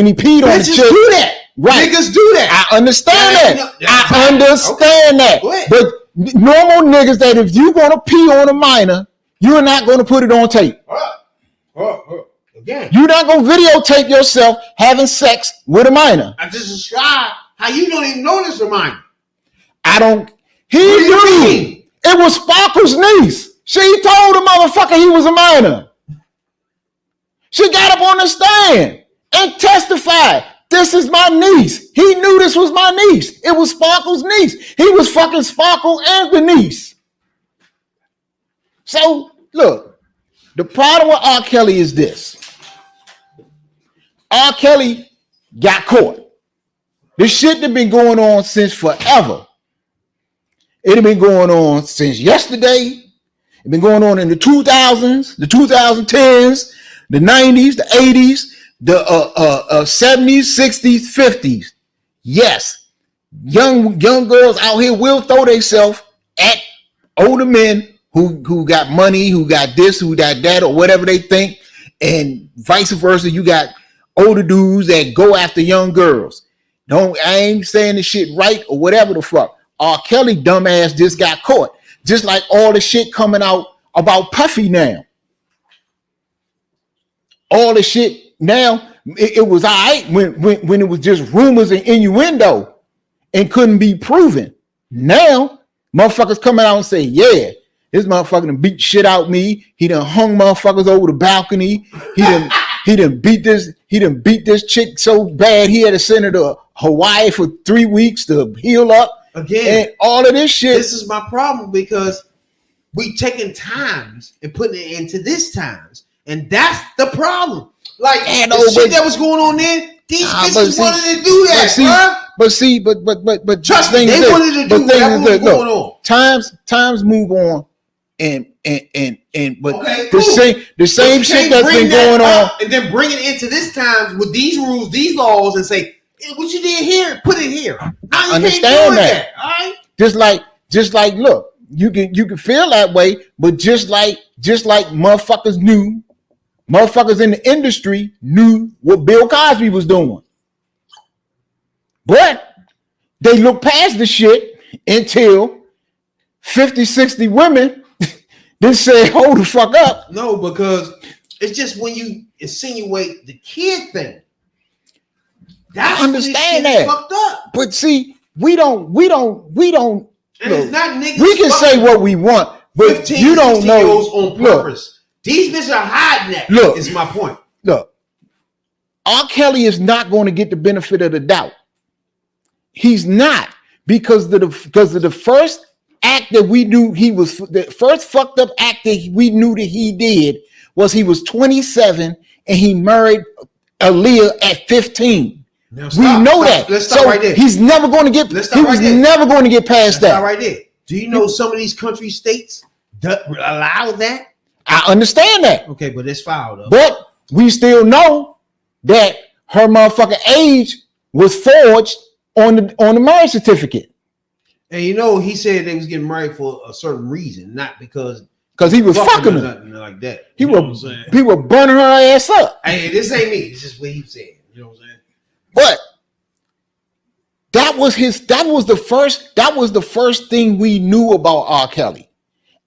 he peed on the chick. Do that. Right. Niggas do that. I understand that. I understand that. But normal niggas, that if you gonna pee on a minor, you're not gonna put it on tape. Again. You're not gonna videotape yourself having sex with a minor. I just described how you don't even know this reminder. I don't. He knew. It was Sparkle's niece. She told the motherfucker he was a minor. She got up on the stand and testified. This is my niece. He knew this was my niece. It was Sparkle's niece. He was fucking Sparkle and the niece. So, look, the problem with R. Kelly is this. R. Kelly got caught. This shit that been going on since forever. It had been going on since yesterday. It been going on in the 2000s, the 2010s, the 90s, the 80s. The 70s, 60s, 50s. Yes, young girls out here will throw themselves at older men who got money, who got this, who got that, or whatever they think, and vice versa. You got older dudes that go after young girls. I ain't saying this shit right or whatever the fuck. R. Kelly dumbass just got caught. Just like all the shit coming out about Puffy now. All the shit. Now, it was all right when it was just rumors and innuendo and couldn't be proven. Now, motherfuckers coming out and say, yeah, this motherfucker done beat shit out me. He done hung motherfuckers over the balcony. He done beat this chick so bad he had to send her to Hawaii for 3 weeks to heal up. Again, and all of this shit. This is my problem, because we taking times and putting it into this times. And that's the problem. Like, the shit that was going on there, these bitches wanted to do that, but trust me, they wanted to do whatever was going on. Times move on, but okay, the same shit that's been going on, and then bring it into this times with these rules, these laws, and say, hey, what you did here, put it here. I understand that. All right, just like, look, you can feel that way, but just like motherfuckers knew. Motherfuckers in the industry knew what Bill Cosby was doing. But they looked past the shit until 50, 60 women then said, hold the fuck up. No, because it's just when you insinuate the kid thing. That's I understand that. Fucked up. But see, we don't. And it's not niggas. We can say what we want, but 15, you don't know. On purpose. These bitches are hiding that. Look, is my point. Look, R. Kelly is not going to get the benefit of the doubt. He's not, because of the first act that we knew he was, the first fucked up act that we knew that he did was he was 27 and he married Aaliyah at 15. We know that. Let's stop right there. He's never going to get. He was never going to get past that. Right there. Do you know some of these country states allow that? I understand that. Okay, but it's filed up. But we still know that her motherfucking age was forged on the marriage certificate. And you know, he said they was getting married for a certain reason, not because he was fucking her. Nothing like that. He were burning her ass up. Hey, this ain't me. It's just what he said. You know what I'm saying? But that was the first thing we knew about R. Kelly.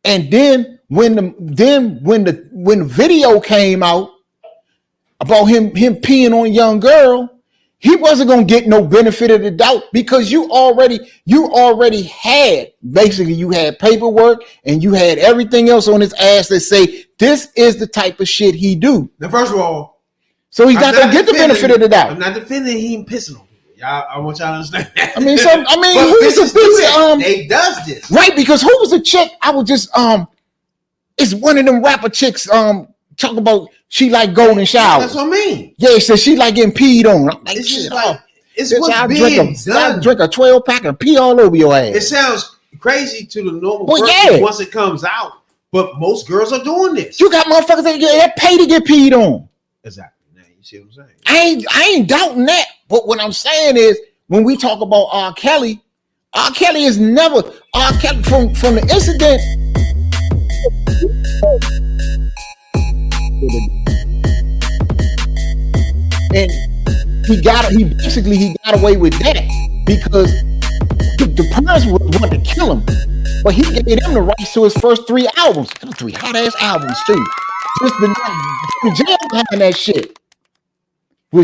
And then when the video came out about him peeing on a young girl, he wasn't gonna get no benefit of the doubt because you already had basically you had paperwork and you had everything else on his ass that say this is the type of shit he do. Now, first of all, so he's not gonna get the benefit of the doubt. I'm not defending him pissing on people. Y'all, I want y'all to understand that. who was they does this right? Because who was the chick? I was just it's one of them rapper chicks talk about she like golden showers. That's what I mean. Yeah, so she like getting peed on. I'm like, it's shit, just like it's bitch, what's being done. I drink a 12-pack and pee all over your ass. It sounds crazy to the normal person once it comes out, but most girls are doing this. You got motherfuckers that pay to get peed on. Exactly. Now you see what I'm saying? I ain't doubting that. But what I'm saying is, when we talk about R. Kelly is never R. Kelly from the incident. And he got away with that because the parents wanted to kill him, but he gave them the rights to his first 3 albums. 3 hot ass albums too. Just the jail behind that shit.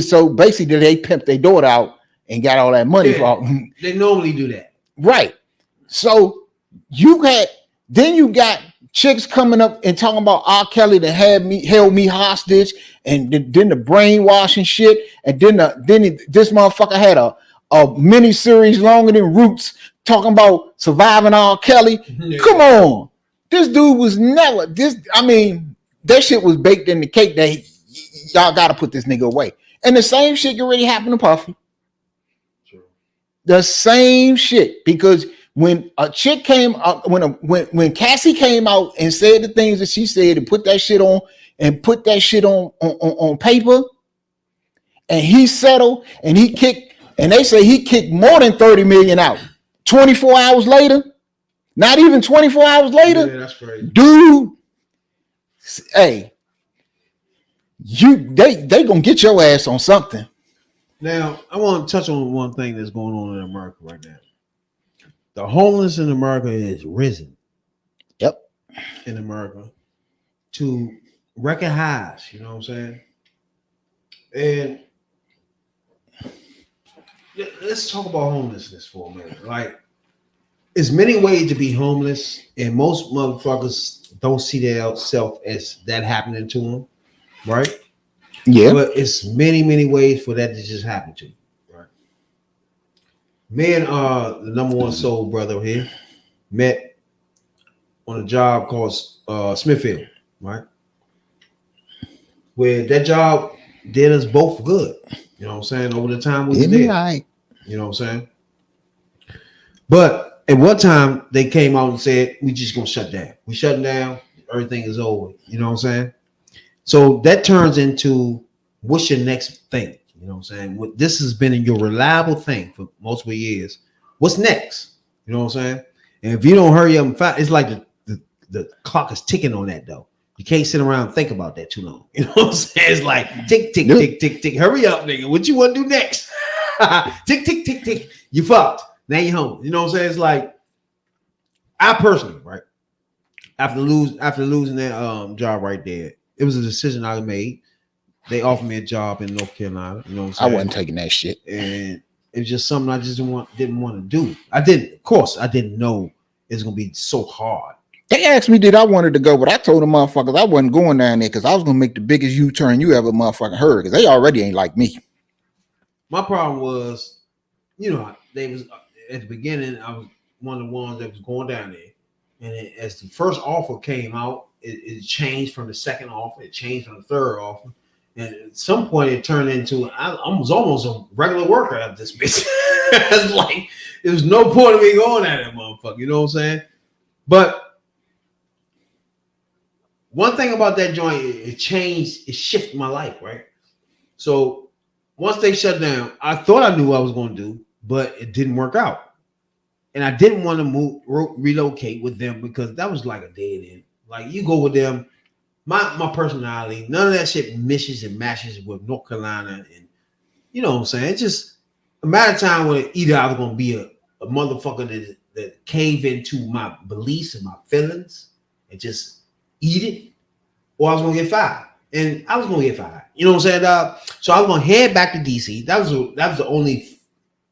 So basically, they pimped their daughter out and got all that money for. They normally do that, right? So you got chicks coming up and talking about R. Kelly that held me hostage, and then the brainwashing shit, and then this motherfucker had a mini series longer than Roots talking about surviving R. Kelly. Yeah. Come on, this dude was never this. I mean, that shit was baked in the cake that y'all got to put this nigga away. And the same shit already happened to Puffy. Sure. The same shit, because when a chick came out, when Cassie came out and said the things that she said and put that shit on paper, and he settled and he kicked, and they say he kicked more than 30 million out. 24 hours later, not even 24 hours later, yeah, that's crazy. Dude, hey, they gonna get your ass on something. Now, I want to touch on one thing that's going on in America right now. The homeless in America is risen. Yep. In America to record highs, you know what I'm saying? And let's talk about homelessness for a minute. Like, there's many ways to be homeless, and most motherfuckers don't see themselves as that happening to them, right? Yeah. But it's many, many ways for that to just happen to you, right? Me and the number one soul brother here met on a job called Smithfield, right? Where that job did us both good. You know what I'm saying? Over the time we were there. Right. You know what I'm saying? But at one time they came out and said, we just gonna shut down. We shutting down, everything is over. You know what I'm saying? So that turns into, what's your next thing? You know what I'm saying? This has been your reliable thing for multiple years. What's next? You know what I'm saying? And if you don't hurry up and find, it's like the clock is ticking on that though. You can't sit around and think about that too long. You know what I'm saying? It's like tick, tick, tick, tick, tick. Hurry up, nigga. What you want to do next? Tick, tick, tick, tick. You fucked. Now you home. You know what I'm saying? It's like, I personally, right? After losing that job right there, it was a decision I made. They offered me a job in North Carolina. You know what I'm saying? I wasn't taking that shit. And it was just something I just didn't want to do. I didn't know it's gonna be so hard. They asked me did I wanted to go, but I told them motherfuckers I wasn't going down there because I was gonna make the biggest U-turn you ever motherfucking heard, because they already ain't like me. My problem was, you know, they was at the beginning, I was one of the ones that was going down there. And as the first offer came out, it changed from the second offer, it changed from the third offer. And at some point it turned into, I was almost a regular worker at this bitch. It's like, there was no point of me going at that motherfucker, you know what I'm saying? But one thing about that joint, it changed, it shifted my life, right? So once they shut down, I thought I knew what I was going to do, but it didn't work out. And I didn't want to relocate with them because that was like a dead end. Like you go with them, my personality, none of that shit misses and matches with North Carolina, and you know what I'm saying. It's just a matter of time when either I was gonna be a motherfucker that cave into my beliefs and my feelings and just eat it, or I was gonna get fired. And I was gonna get fired. You know what I'm saying? So I was gonna head back to DC. That was the only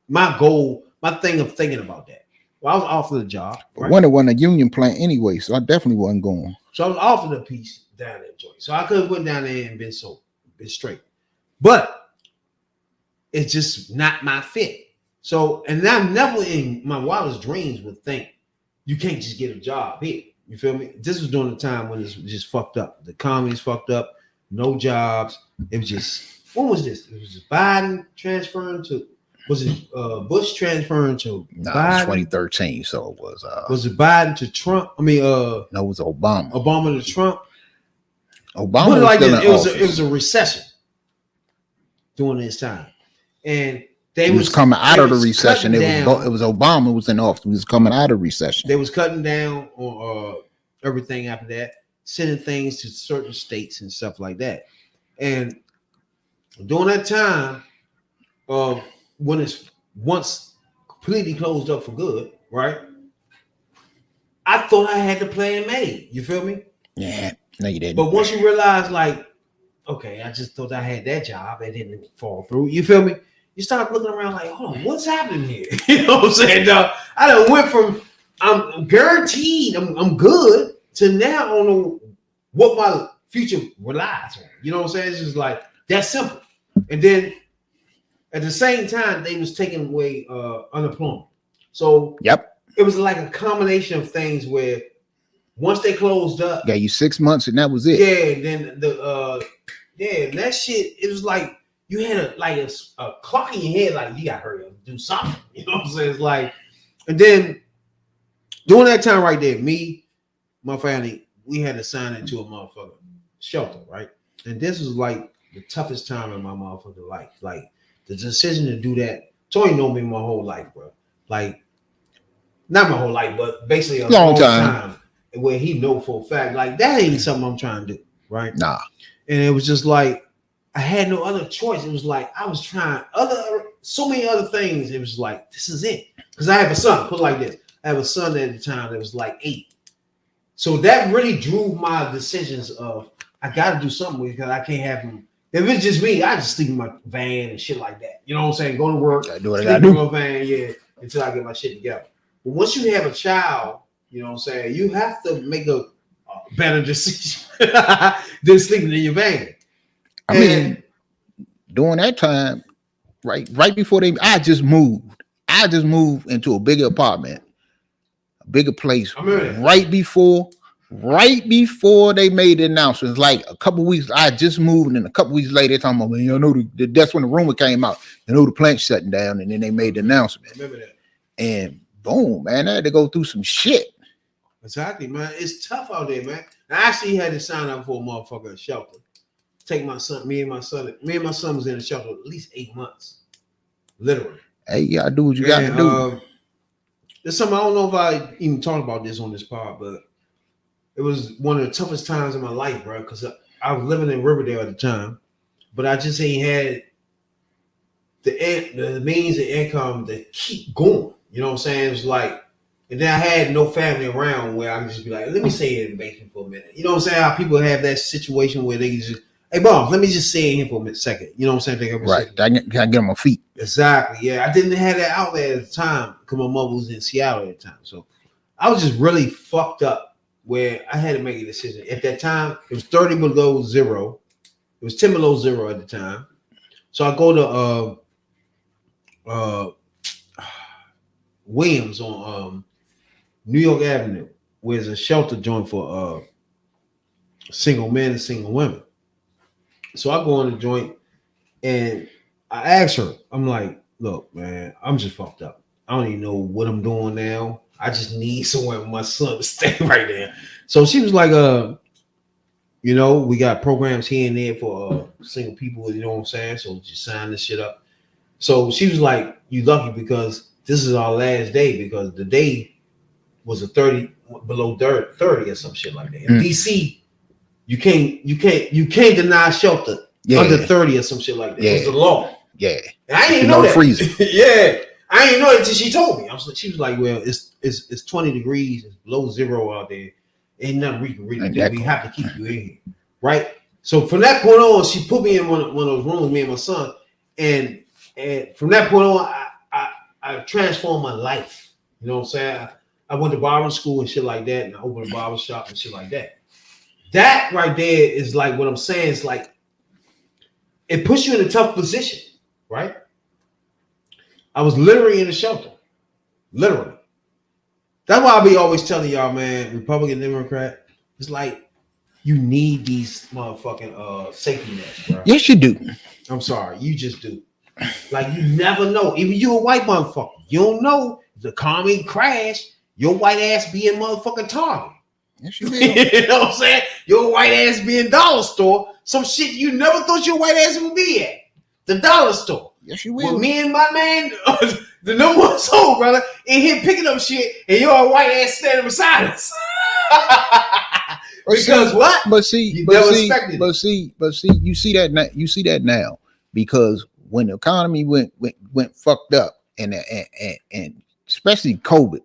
my goal, my thing of thinking about that. Well, I was offered a job. Right? One wasn't a union plant anyway, so I definitely wasn't going. So I was offered a piece down there, joint. So I could have went down there and been straight. But it's just not my fit. So, and I never in my wildest dreams would think you can't just get a job here. You feel me? This was during the time when it was just fucked up. The economy's fucked up, no jobs. It was just, when was this? It was just Biden transferring to, was it Bush transferring to Biden? 2013, so it was. Was it Biden to Trump? I mean, no, it was Obama. Obama to Trump. Obama was like still in office. It was a recession during this time, and they was coming out of the recession. It was Obama was in office. He was coming out of recession. They was cutting down on everything after that, sending things to certain states and stuff like that. And during that time, when it's once completely closed up for good, right? I thought I had the plan made. You feel me? Yeah, no, you didn't. But once you realize, like, okay, I just thought I had that job, it didn't fall through. You feel me? You start looking around like, hold on, what's happening here? You know what I'm saying? I done went from I'm guaranteed I'm good to now I don't know what my future relies on. You know what I'm saying? It's just like that simple. And then at the same time, they was taking away unemployment. So yep, it was like a combination of things where once they closed up, yeah, you 6 months and that was it. Yeah, and then that shit, it was like you had a clock in your head, like you gotta hurry up and do something. You know what I'm saying? It's like, and then during that time right there, me, my family, we had to sign into a motherfucker shelter, right? And this was like the toughest time in my motherfucking life. Like the decision to do that. Tony know me my whole life, bro. Like not my whole life, but basically a long time where he know for a fact, like that ain't something I'm trying to do, right? Nah. And it was just like I had no other choice. It was like I was trying so many other things. It was like this is it. Because I have a son. Put it like this: I have a son at the time that was like 8. So that really drew my decisions of I got to do something with it because I can't have him. If it's just me, I just sleep in my van and shit like that. You know what I'm saying? Go to work, do what I sleep gotta in do. my van, yeah, until I get my shit together. But once you have a child, you know what I'm saying, you have to make a better decision than sleeping in your van. I mean, during that time, right before I just moved into a bigger apartment, a bigger place. Right before they made the announcements, like a couple weeks, I just moved, and a couple weeks later, they're talking about, man, you know, that's when the rumor came out, you know, the plant's shutting down, and then they made the announcement. Remember that. And boom, man, I had to go through some shit. Exactly, man. It's tough out there, man. I actually had to sign up for a motherfucking shelter. Take my son, me and my son was in the shelter at least 8 months. Literally. Hey, you gotta do what you gotta do. There's something I don't know if I even talked about this on this pod, but it was one of the toughest times in my life, bro. Because I was living in Riverdale at the time, but I just ain't had the means of income to keep going. You know what I'm saying? It was like, and then I had no family around where I could just be like, let me stay in the basement for a minute. You know what I'm saying? How people have that situation where they can just, hey, Bob, let me just stay in here for a second. You know what I'm saying? Right. I gotta get on my feet. Exactly. Yeah. I didn't have that outlet at the time because my mother was in Seattle at the time. So I was just really fucked up where I had to make a decision. At that time, it was 30 below zero. It was 10 below zero at the time. So I go to Williams on New York Avenue, where there's a shelter joint for single men and single women. So I go in the joint and I asked her, I'm like, look, man, I'm just fucked up. I don't even know what I'm doing now. I just need somewhere with my son to stay right there. So she was like, You know, we got programs here and there for single people. You know what I'm saying? So just sign this shit up. So she was like, "You lucky because this is our last day because the day was a 30 below 30 or some shit like that." In DC, you can't deny shelter under 30 or some shit like that. It's the law. Yeah, and I didn't know that. Freezing. Yeah, I didn't know it until she told me. She was like, "Well, it's 20 degrees, it's below zero out there. Ain't nothing we can really do. We have to keep you in here, right?" So from that point on, she put me in one of those rooms, me and my son, and from that point on, I transformed my life. You know what I'm saying? I went to barber school and shit like that, and I opened a barber shop and shit like that. That right there is like what I'm saying. It's like it puts you in a tough position, right? I was literally in a shelter, literally. That's why I be always telling y'all, man, Republican, Democrat, it's like you need these motherfucking safety nets, bro. Yes, you do. I'm sorry, you just do. Like you never know. Even you a white motherfucker, you don't know if the economy crash, your white ass be in motherfucking Target. Yes, you will. You know what I'm saying? Your white ass be in dollar store. Some shit you never thought your white ass would be at. The dollar store. Yes, you will. With me and my man, the number one soul brother, in here picking up shit, and your white ass standing beside us. Because what? But see, you see that now. You see that now because when the economy went fucked up, and especially COVID,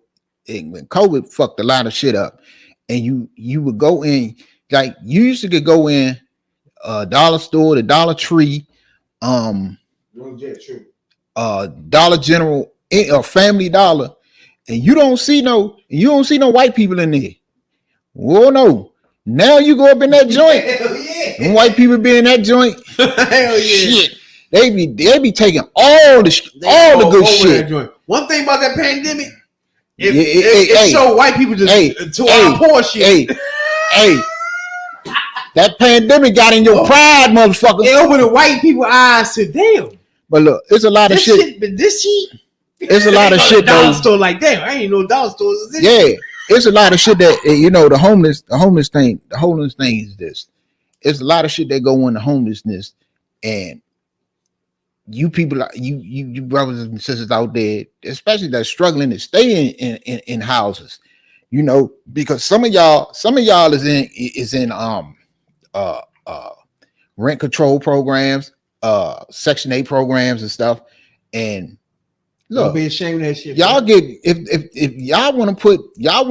when COVID fucked a lot of shit up, and you would go in like you used to go in dollar store, the Dollar Tree, Dollar General, or Family Dollar, and you don't see no white people in there. Whoa, no. Now you go up in that joint. Hell yeah. And white people be in that joint. Hell yeah. Shit. They be taking all the good shit. One thing about that pandemic, it showed white people to our poor shit. Hey, that pandemic got in your pride, motherfucker. It opened the white people's eyes to damn. But look, it's a lot of shit. This shit. It's a lot of shit. Dollar store like damn. I ain't no dollar stores. Yeah. It's a lot of shit that the homeless thing is this. It's a lot of shit that go into homelessness, and you people, you brothers and sisters out there, especially that struggling to stay in houses, because some of y'all is in rent control programs, Section 8 programs and stuff, and look, don't be ashamed of that shit. Y'all get if y'all want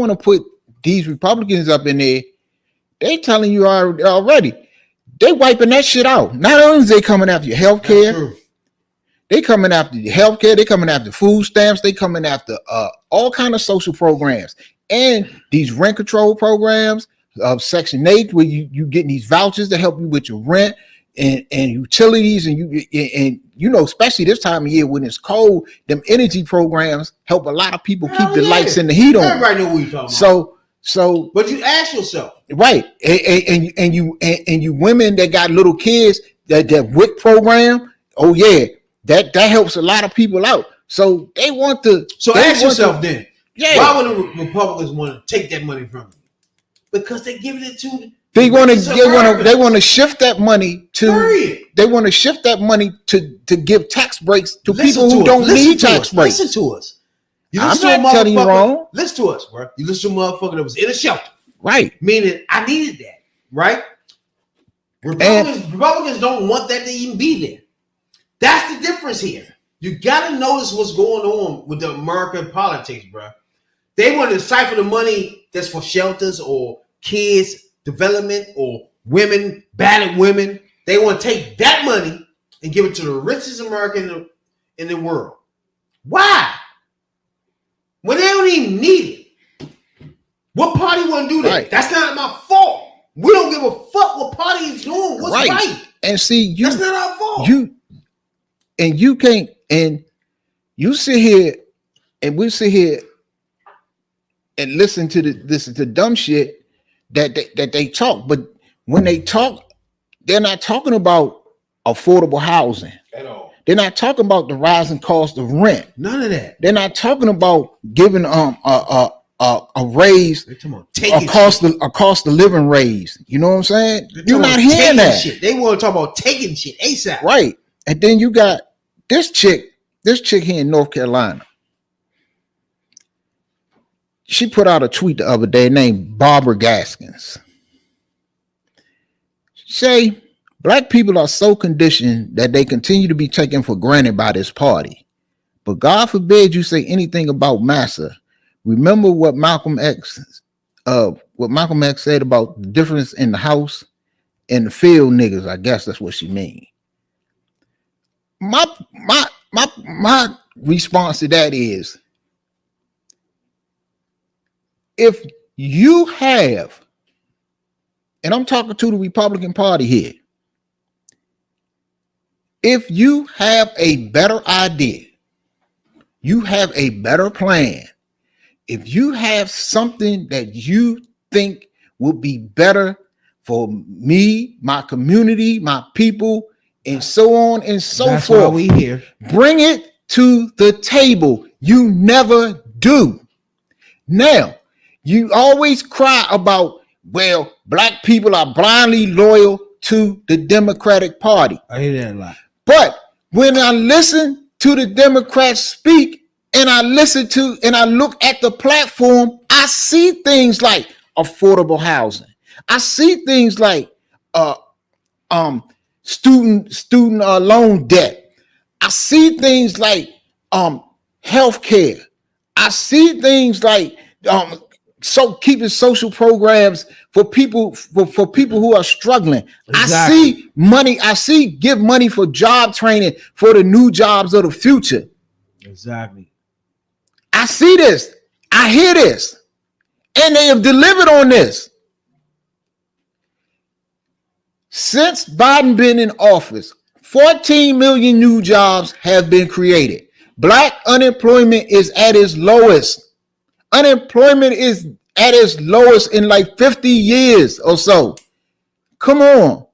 to put these Republicans up in there, they telling you already, they wiping that shit out. Not only is they coming after your health care, they coming after your health care, they coming after food stamps, they coming after all kind of social programs, and these rent control programs of Section 8, where you getting these vouchers to help you with your rent and utilities, and especially this time of year when it's cold, them energy programs help a lot of people keep the lights and the heat on. Everybody know what you're talking about. So, but you ask yourself, right? And you women that got little kids, that WIC program, oh yeah, that helps a lot of people out. So they want to. So ask yourself then, why would the Republicans want to take that money from you? Because they're giving it to. They want to shift that money to. Period. They want to shift that money to give tax breaks to people who don't need tax breaks. Listen to us. I'm not telling you wrong. Listen to us, bro. You listen to a motherfucker that was in a shelter. Right. Meaning I needed that. Right. Republicans don't want that to even be there. That's the difference here. You got to notice what's going on with the American politics, bro. They want to siphon the money that's for shelters or kids development or women, battered women. They want to take that money and give it to the richest American in the world. Why? When they don't even need it. What party want to do that? Right. That's not my fault. We don't give a fuck what party is doing. What's right? And see, that's not our fault. You can't, and you sit here, and we sit here and listen to dumb shit that they talk. But when they talk, they're not talking about affordable housing at all. They're not talking about the rising cost of rent. None of that. They're not talking about giving a raise, a cost of living raise. You know what I'm saying? You're not hearing that shit. They want to talk about taking shit ASAP, right? And then you got this chick here in North Carolina. She put out a tweet the other day named Barbara Gaskins. She say black people are so conditioned that they continue to be taken for granted by this party. But God forbid you say anything about massa. Remember what Malcolm X said about the difference in the house and the field niggas. I guess that's what she mean. My response to that is, if you have, and I'm talking to the Republican Party here, if you have a better idea, you have a better plan, if you have something that you think will be better for me, my community, my people, and so on and so That's forth, why we here. Bring it to the table. You never do. Now, you always cry about, well, black people are blindly loyal to the Democratic Party. I hear that a lot. But when I listen to the Democrats speak, and I look at the platform, I see things like affordable housing. I see things like student loan debt. I see things like healthcare. I see things like keeping social programs for people who are struggling. Exactly. I see give money for job training for the new jobs of the future. Exactly. I see this. I hear this. And they have delivered on this. Since Biden been in office, 14 million new jobs have been created. Black unemployment is at its lowest. Unemployment is at its lowest in like 50 years or so. Come on.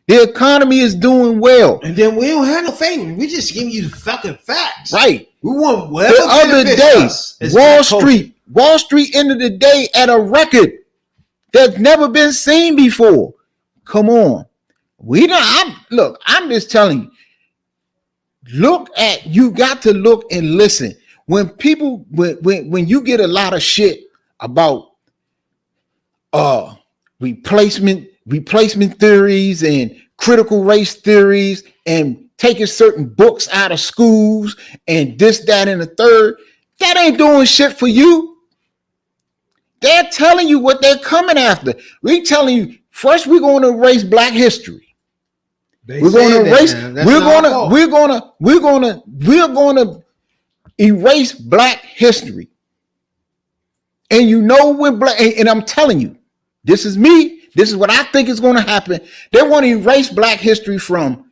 The economy is doing well. And then we don't have no favor. We just giving you the fucking facts. Right. We want whatever. The other day, Wall Street ended the day at a record that's never been seen before. Come on. I'm just telling you. You got to look and listen. When you get a lot of shit about replacement theories and critical race theories and taking certain books out of schools and this, that, and the third, that ain't doing shit for you. They're telling you what they're coming after. We're telling you, first we're going to erase black history. We're going to erase black history. And you know when and I'm telling you, this is me. This is what I think is going to happen. They want to erase black history from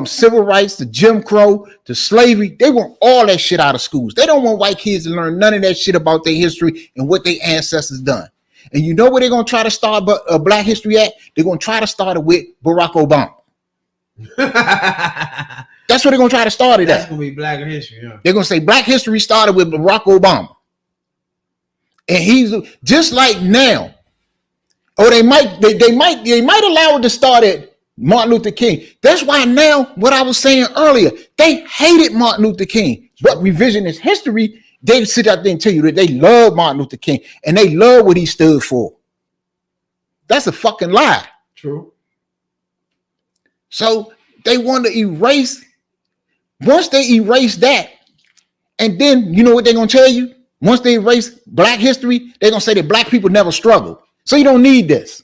civil rights to Jim Crow to slavery. They want all that shit out of schools. They don't want white kids to learn none of that shit about their history and what their ancestors done. And you know where they're going to try to start black history at? They're going to try to start it with Barack Obama. That's what they're going to try to start it at. That's going to be black history. Yeah. They're going to say black history started with Barack Obama. And he's just like now. Or they might allow it to start at Martin Luther King. That's why now, what I was saying earlier, they hated Martin Luther King. But revisionist history, they sit out there and tell you that they love Martin Luther King and they love what he stood for. That's a fucking lie. True. So they want to erase. Once they erase that, and then you know what they're going to tell you? Once they erase black history, they're going to say that black people never struggled. So you don't need this.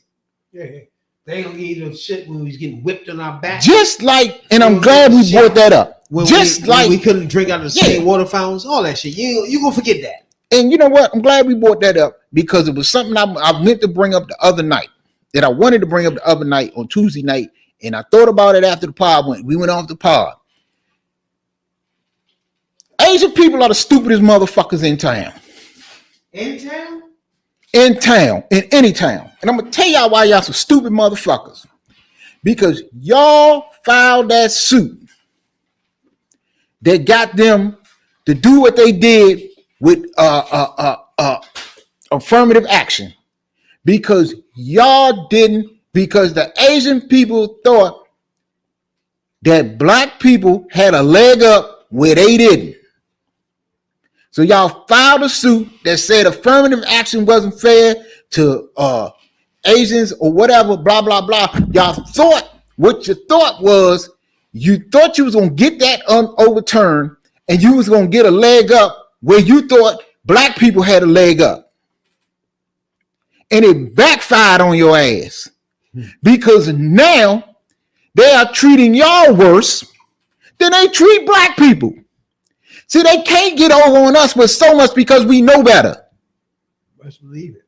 Yeah. They don't need no shit when we was getting whipped on our back. Just like, and I'm glad we brought that up. When we couldn't drink out of the same water fountains, all that shit. You gonna forget that. And you know what? I'm glad we brought that up because it was something I meant to bring up the other night. That I wanted to bring up the other night on Tuesday night. And I thought about it after the pod we went off the pod. Asian people are the stupidest motherfuckers in town. In town? In town, in any town. And I'm going to tell y'all why y'all some stupid motherfuckers. Because y'all filed that suit that got them to do what they did with affirmative action because because the Asian people thought that black people had a leg up where they didn't. So y'all filed a suit that said affirmative action wasn't fair to Asians or whatever, blah, blah, blah. Y'all thought, what you thought was, you thought you was going to get that overturned and you was going to get a leg up where you thought black people had a leg up. And it backfired on your ass because now they are treating y'all worse than they treat black people. See, they can't get over on us with so much because we know better. Let's believe it.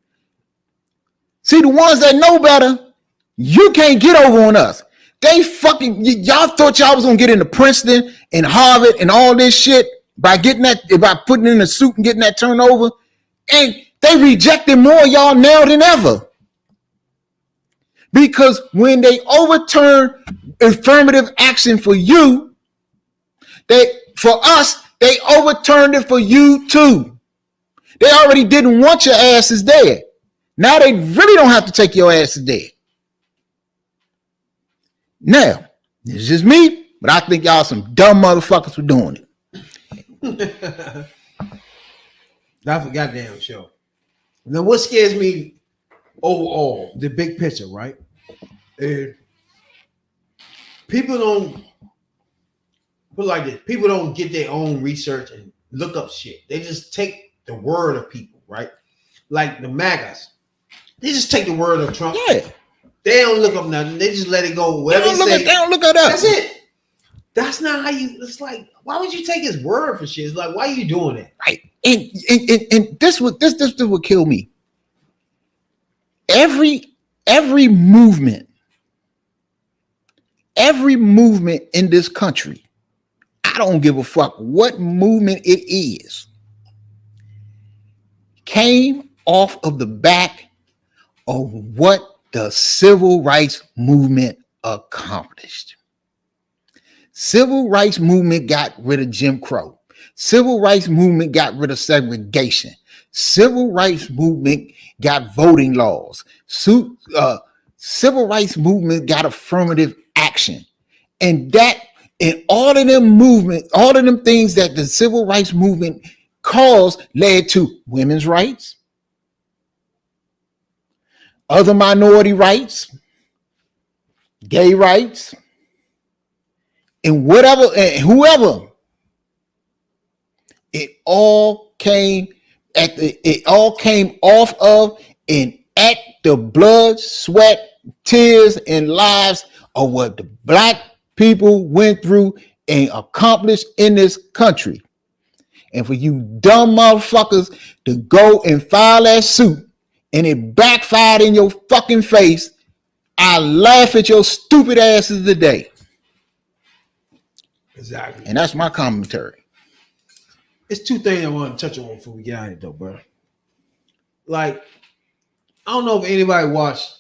See, the ones that know better, you can't get over on us. They fucking, y'all thought y'all was gonna get into Princeton and Harvard and all this shit by putting in a suit and getting that turned over. And they rejected more y'all now than ever. Because when they overturn affirmative action for you, for us, they overturned it for you too. They already didn't want your asses there. Now they really don't have to take your asses there. Now, it's just me, but I think y'all some dumb motherfuckers for doing it. That's a goddamn show. Now, what scares me overall, the big picture, right? People don't put it like this. People don't get their own research and look up shit. They just take the word of people, right? Like the MAGAs. They just take the word of Trump. Yeah. They don't look up nothing. They just let it go. Whatever They don't look at us. That's it. That's not how you. It's like, why would you take his word for shit? It's like, why are you doing it? Right. And this would kill me. Every movement in this country, I don't give a fuck what movement it is, came off of the back of what the civil rights movement accomplished. Civil rights movement got rid of Jim Crow. Civil rights movement got rid of segregation. Civil rights movement got voting laws. Civil rights movement got affirmative action. And all of them things that the civil rights movement caused led to women's rights, other minority rights, gay rights, and whatever and whoever. It all came off of and at the blood, sweat, tears, and lives of what the black people went through and accomplished in this country. And for you dumb motherfuckers to go and file that suit and it backfired in your fucking face, I laugh at your stupid asses today. Exactly. And that's my commentary. It's two things I want to touch on before we get out of it, though, bro. Like, I don't know if anybody watched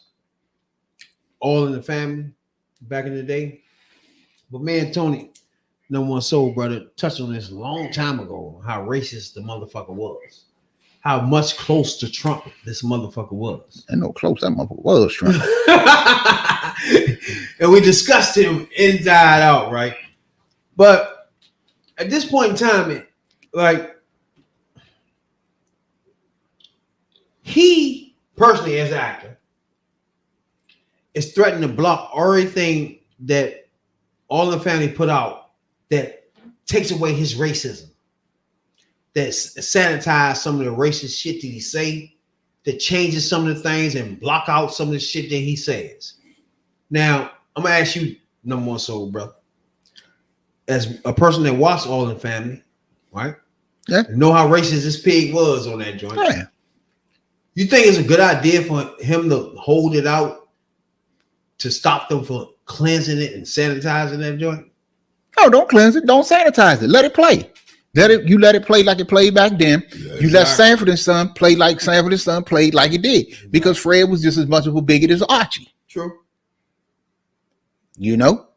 All in the Family back in the day, but me and Tony, No One Soul Brother, touched on this a long time ago, how racist the motherfucker was. How much close to Trump this motherfucker was. And no close, that motherfucker was Trump. And we discussed him inside out, right? But at this point in time, he personally, as an actor, is threatening to block everything that All in the Family put out that takes away his racism, that sanitize some of the racist shit that he say, that changes some of the things and block out some of the shit that he says. Now, I'm gonna ask you, No More Soul, brother, as a person that watched All in the Family, right? Yeah. Know how racist this pig was on that joint. Yeah. You think it's a good idea for him to hold it out to stop them from cleansing it and sanitizing that joint? No, don't cleanse it. Don't sanitize it. Let it play. Let it play like it played back then. Yeah, you let Sanford and Son play like Sanford and Son played like it did. Exactly. Because Fred was just as much of a bigot as Archie. True. You know?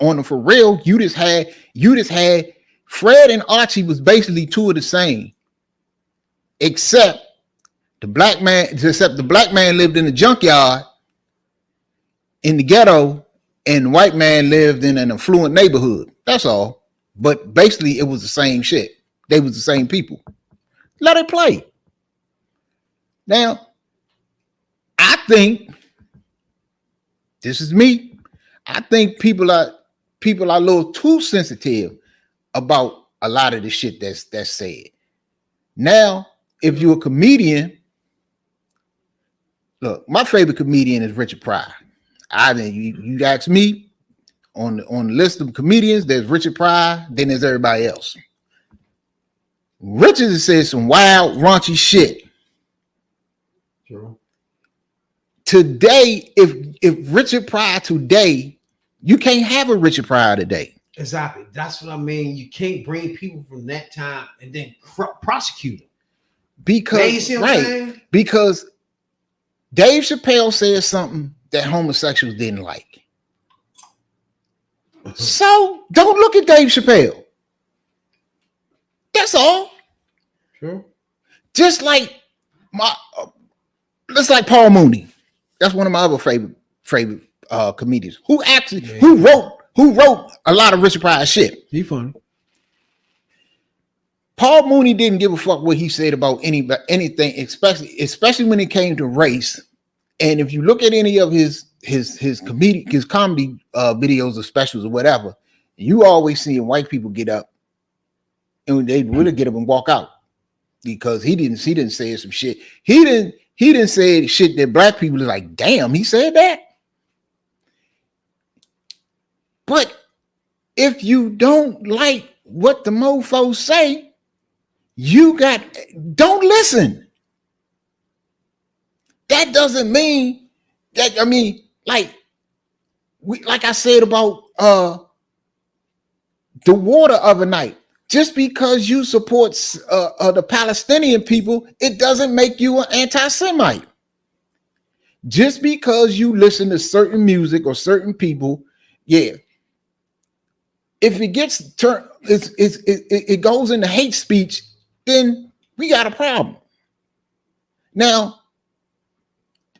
On the for real, you just had Fred and Archie was basically two of the same. Except The black man, except the black man lived in the junkyard in the ghetto, and the white man lived in an affluent neighborhood. That's all. But basically, it was the same shit. They was the same people. Let it play. Now, I think this is me. I think people are a little too sensitive about a lot of the shit that's said. Now, if you're a comedian, look, my favorite comedian is Richard Pryor. You ask me on the list of comedians, there's Richard Pryor, then there's everybody else. Richard has said some wild, raunchy shit. True. Today, if Richard Pryor today, you can't have a Richard Pryor today. Exactly. That's what I mean. You can't bring people from that time and then prosecute them. Because Dave Chappelle said something that homosexuals didn't like. So don't look at Dave Chappelle. That's all. True. Just like Paul Mooney. That's one of my other favorite comedians. Who wrote a lot of Richard Pryor shit. He funny. Paul Mooney didn't give a fuck what he said about anything, especially when it came to race. And if you look at any of his comedy videos or specials or whatever, you always see white people get up and they really get up and walk out because he didn't say some shit. He didn't say shit that black people are like, damn, he said that. But if you don't like what the mofos say, don't listen. That doesn't mean that, like I said about the water other night, just because you support the Palestinian people, it doesn't make you an anti-Semite. Just because you listen to certain music or certain people, yeah. If it gets turned, it goes into hate speech, then we got a problem. Now,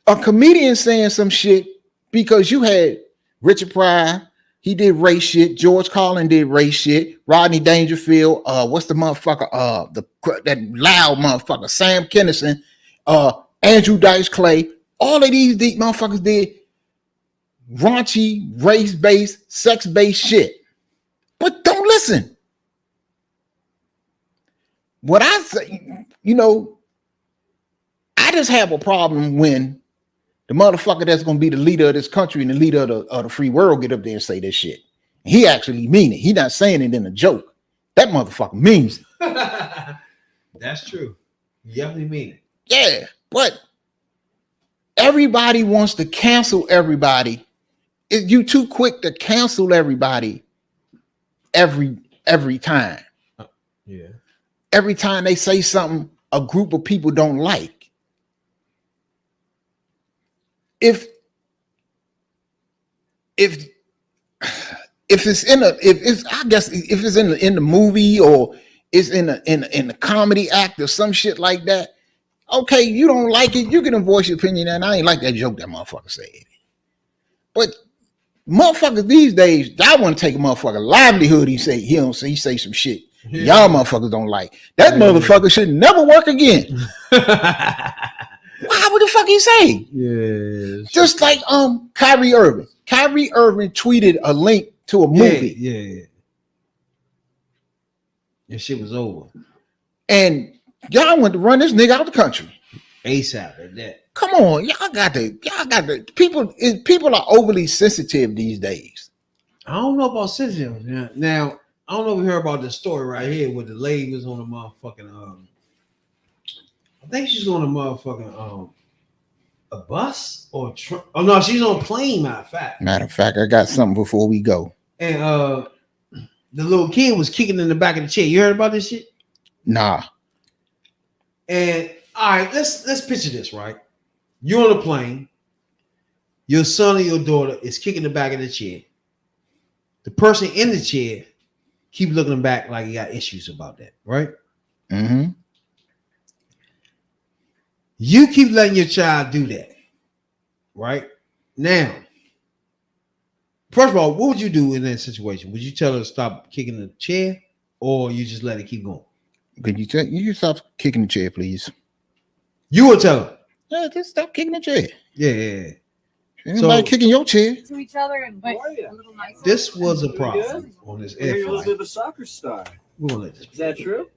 a comedian saying some shit because you had Richard Pryor, he did race shit. George Carlin did race shit. Rodney Dangerfield, what's the motherfucker? That loud motherfucker, Sam Kinison, Andrew Dice Clay. All of these motherfuckers did raunchy, race-based, sex-based shit. But don't listen. What I say, I just have a problem when the motherfucker that's going to be the leader of this country and the leader of the free world get up there and say this shit. He actually mean it. He not saying it in a joke. That motherfucker means it. That's true. You definitely mean it. Yeah, but everybody wants to cancel everybody. You too quick to cancel everybody every time. Yeah. Every time they say something a group of people don't like. If it's in the movie or it's in the comedy act or some shit like that, okay, you don't like it, you can voice your opinion, and I ain't like that joke that motherfucker said. But motherfuckers these days, I want to take a motherfucker livelihood. He say some shit y'all motherfuckers don't like. That motherfucker should never work again. Why would the fuck he say? Yeah. Just like Kyrie Irving. Kyrie Irving tweeted a link to a movie. Yeah. That shit was over. And y'all want to run this nigga out the country. ASAP at that. Come on, y'all got to people are overly sensitive these days. I don't know about sensitive. Now, I don't know if you heard about this story right here where the lady was on a motherfucking I think she's on a motherfucking a bus or oh no, she's on a plane, matter of fact. I got something before we go. And the little kid was kicking in the back of the chair. You heard about this shit? Nah. And all right, let's picture this, right? You're on a plane, your son or your daughter is kicking the back of the chair. The person in the chair keep looking back like he got issues about that, right? Mm-hmm. You keep letting your child do that, right? Now, first of all, what would you do in that situation? Would you tell her to stop kicking the chair, or you just let it keep going? Could you stop kicking the chair, please? You would tell her. Yeah, just stop kicking the chair. Yeah. Anybody kicking your chair? To each other and a little nicer. This was a problem on this air You're a little flight. bit of a soccer star. We're gonna let this. Is that true?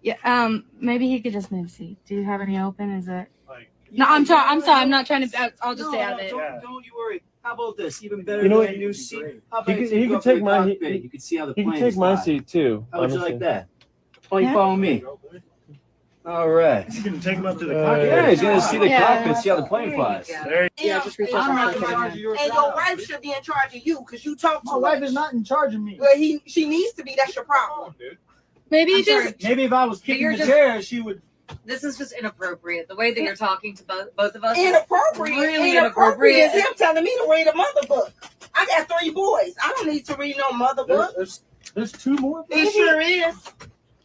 Yeah. Maybe he could just move seat. Do you have any open? Is it? Like, No, I'm sorry. I'm not trying to. I'll just stay out of it. Don't you worry. How about this? Even better You know than what? a new seat. How about He you can go up take to the my- cockpit, you can see how the He plane can take is my flying. seat too. How would you honestly. like that? Oh, you Yeah. follow me. All right. You can take him up to the Yeah, he's gonna see the Yeah. cockpit, see how the plane flies. Yeah, just reach out I'm and not touch in it. charge, and your wife should be in charge of you because you talk My too wife much. is not in charge of me. Well, she needs to be. That's your problem. Maybe I'm you just. sorry. Maybe if I was kicking You're the just- chair, she would. This is just inappropriate. The way that you're talking to both of us. Inappropriate. Really Inappropriate is inappropriate. him telling me to read a mother book. I got 3 boys. I don't need to read no mother book. There's 2 more. It sure is.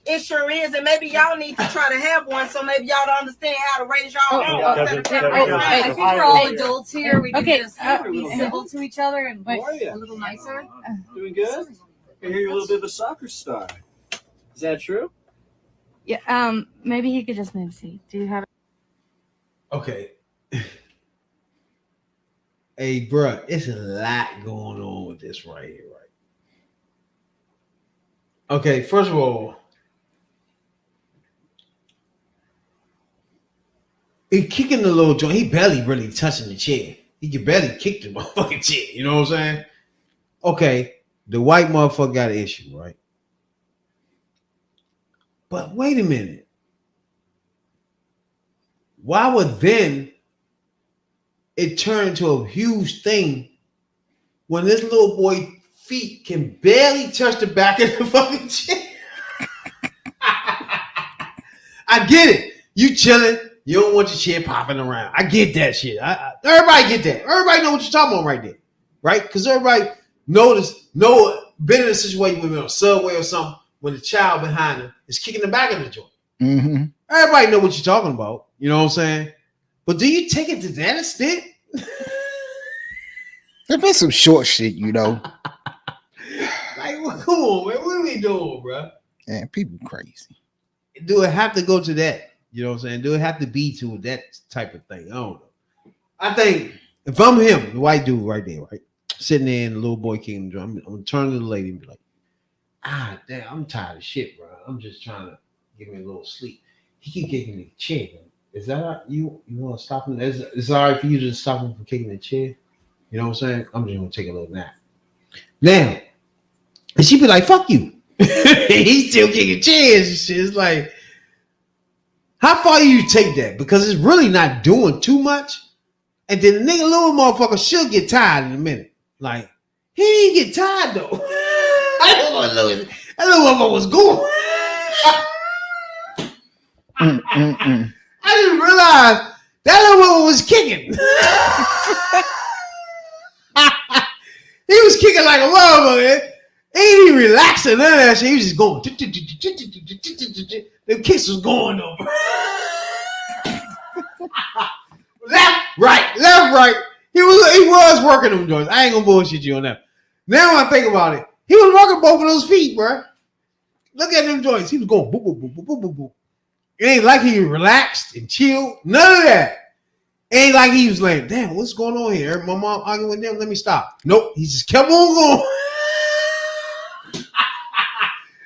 It sure is. And maybe y'all need to try to have one so maybe y'all don't understand how to raise y'all own. instead of trying to raise I mine. think we're all adults here. We can Okay, just be civil to each other and How are a you? little nicer. Doing good? I hear you're a little bit of a soccer star. Is that true? Yeah. Maybe he could just move seat. Do you have? Okay. Hey, bruh, it's a lot going on with this right here, right? Okay, first of all, he kicking the little joint. He barely really touching the chair. He can barely kick the motherfucking chair. You know what I'm saying? Okay, the white motherfucker got an issue, right? But wait a minute. Why would then it turn into a huge thing when this little boy feet can barely touch the back of the fucking chair? I get it. You chilling. You don't want your chair popping around. I get that shit. Everybody get that. Everybody know what you're talking about right there. Right? Because everybody been in a situation with me on a subway or something when the child behind him is kicking the back of the joint. Mm-hmm. Everybody know what you're talking about. You know what I'm saying? But do you take it to that extent? There's been some short shit, you know. Like, well, come on, man. What are we doing, bro? Man, people crazy. Do it have to go to that? You know what I'm saying? Do it have to be to that type of thing? I don't know. I think if I'm him, the white dude right there, right? Sitting there and the little boy kicking the drum, I'm gonna turn to the lady and be like, damn, I'm tired of shit, bro. I'm just trying to give me a little sleep. He keep kicking the chair. Is that you want to stop him? It's all right for you to just stop him from kicking the chair? You know what I'm saying? I'm just gonna take a little nap. Now, and she'd be like, fuck you. He's still kicking chairs and shit. It's like, how far do you take that? Because it's really not doing too much. And then the nigga little motherfucker should get tired in a minute. Like, he didn't get tired though. I don't want to know it. That little motherfucker was going. I didn't realize that little motherfucker was kicking. He was kicking like a motherfucker. He ain't even relaxing, none of that shit. He was just going. The kicks was going over. Left, right. He was working them joints. I ain't gonna bullshit you on that. Now I think about it, he was working both of those feet, bro. Look at them joints. He was going boop, boop, boop, boop, boop, boop, boop. It ain't like he relaxed and chilled. None of that. It ain't like he was like, damn, what's going on here? My mom arguing with them. Let me stop. Nope. He just kept on going.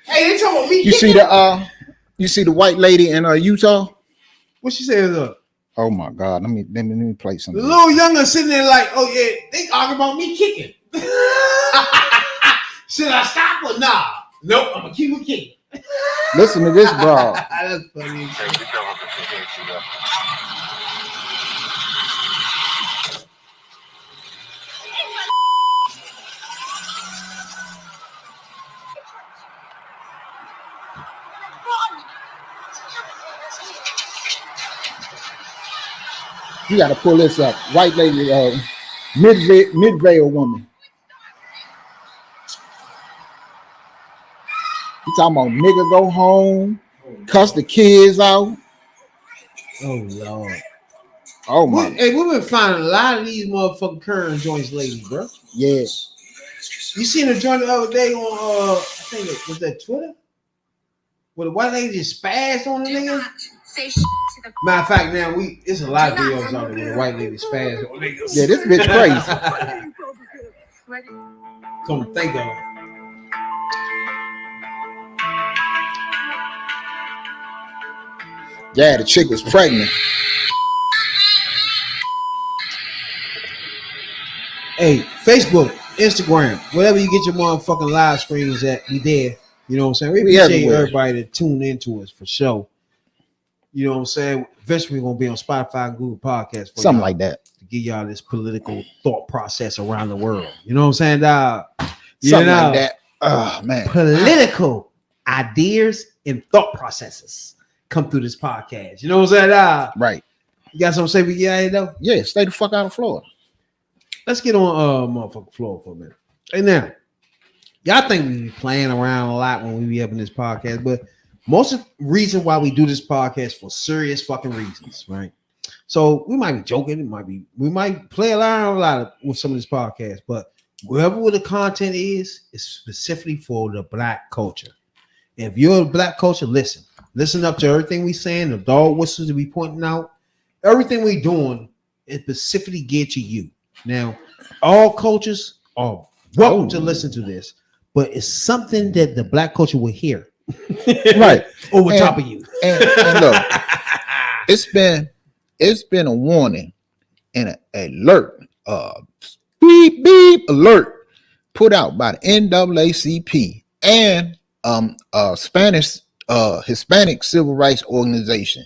Hey, they talking about me. You see the white lady in Utah? What she said? Oh my God! Let me play The something. little younger sitting there like, oh yeah, they arguing about me kicking. Should I stop or nah? Nope, I'm gonna keep it kicking. Listen to this, bro. That's funny. You got to pull this up. White lady, mid-veil woman. You talking about nigga go home, cuss the kids out. Oh Lord. Oh my. Hey, we've been finding a lot of these motherfucking current joints lately, bro. Yeah. You seen a joint the other day on I think it was that Twitter? Where the white lady just spazzed on the nigga? Matter of fact, now it's a lot of videos out there where the white lady spazzed on niggas. Yeah, this bitch crazy. Come to think of it. Yeah, the chick was pregnant. Hey, Facebook, Instagram, wherever you get your motherfucking live streams at, we there. You know what I'm saying? We appreciate everywhere. everybody that tune into us for sure. You know what I'm saying? Eventually, we're gonna be on Spotify and Google Podcasts for Something y'all like that. to give y'all this political thought process around the world. You know what I'm saying, dog? You Something know, like that. Oh man. political ideas and thought processes come through this podcast. You know what I'm saying, dog? Right. You got something to say? We get out of here, though? Yeah, stay the fuck out of Florida. Let's get on motherfucking floor for a minute. Hey now, y'all think we be playing around a lot when we be having this podcast, but most of the reason why we do this podcast for serious fucking reasons, right? So we might be joking, we might play around a lot with some of this podcast, but wherever the content is specifically for the black culture. If you're a black culture, listen up to everything we saying, the dog whistles that we pointing out, everything we doing is specifically geared to you. Now, all cultures are welcome to listen to this, but it's something that the black culture will hear. Right. Over top of you. And look, it's been a warning and an alert, beep beep alert put out by the NAACP and Hispanic Civil Rights Organization.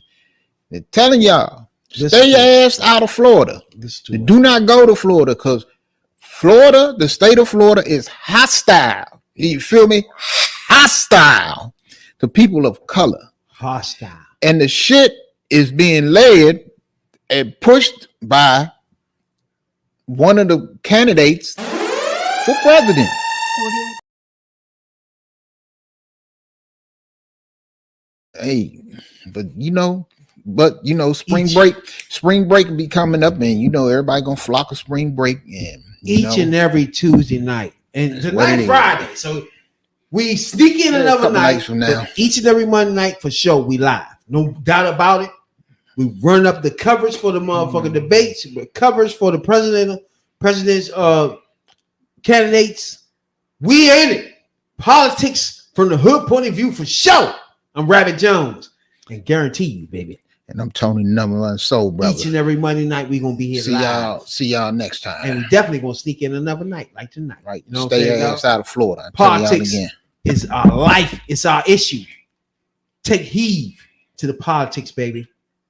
They're telling y'all, stay your ass out of Florida. Do not go to Florida because Florida, the state of Florida, is hostile. You feel me? Hostile to people of color. Hostile. And the shit is being led and pushed by one of the candidates for president. Hey, but spring break be coming up, and everybody gonna flock to spring break, and each and every Tuesday night, and tonight Friday. So we sneak in another night from now. Each and every Monday night for sure, we live. No doubt about it. We run up the coverage for the motherfucking debates, coverage for the president's candidates. We in it. Politics from the hood point of view for sure. I'm Rabbit Jones, and guarantee you, baby. And I'm Tony #1 Soul Brother. Each and every Monday night we gonna be here. See y'all next time. And we definitely gonna sneak in another night like tonight. Right. You know, stay your ass out of Florida. Politics is our life. It's our issue. Take heed to the politics, baby.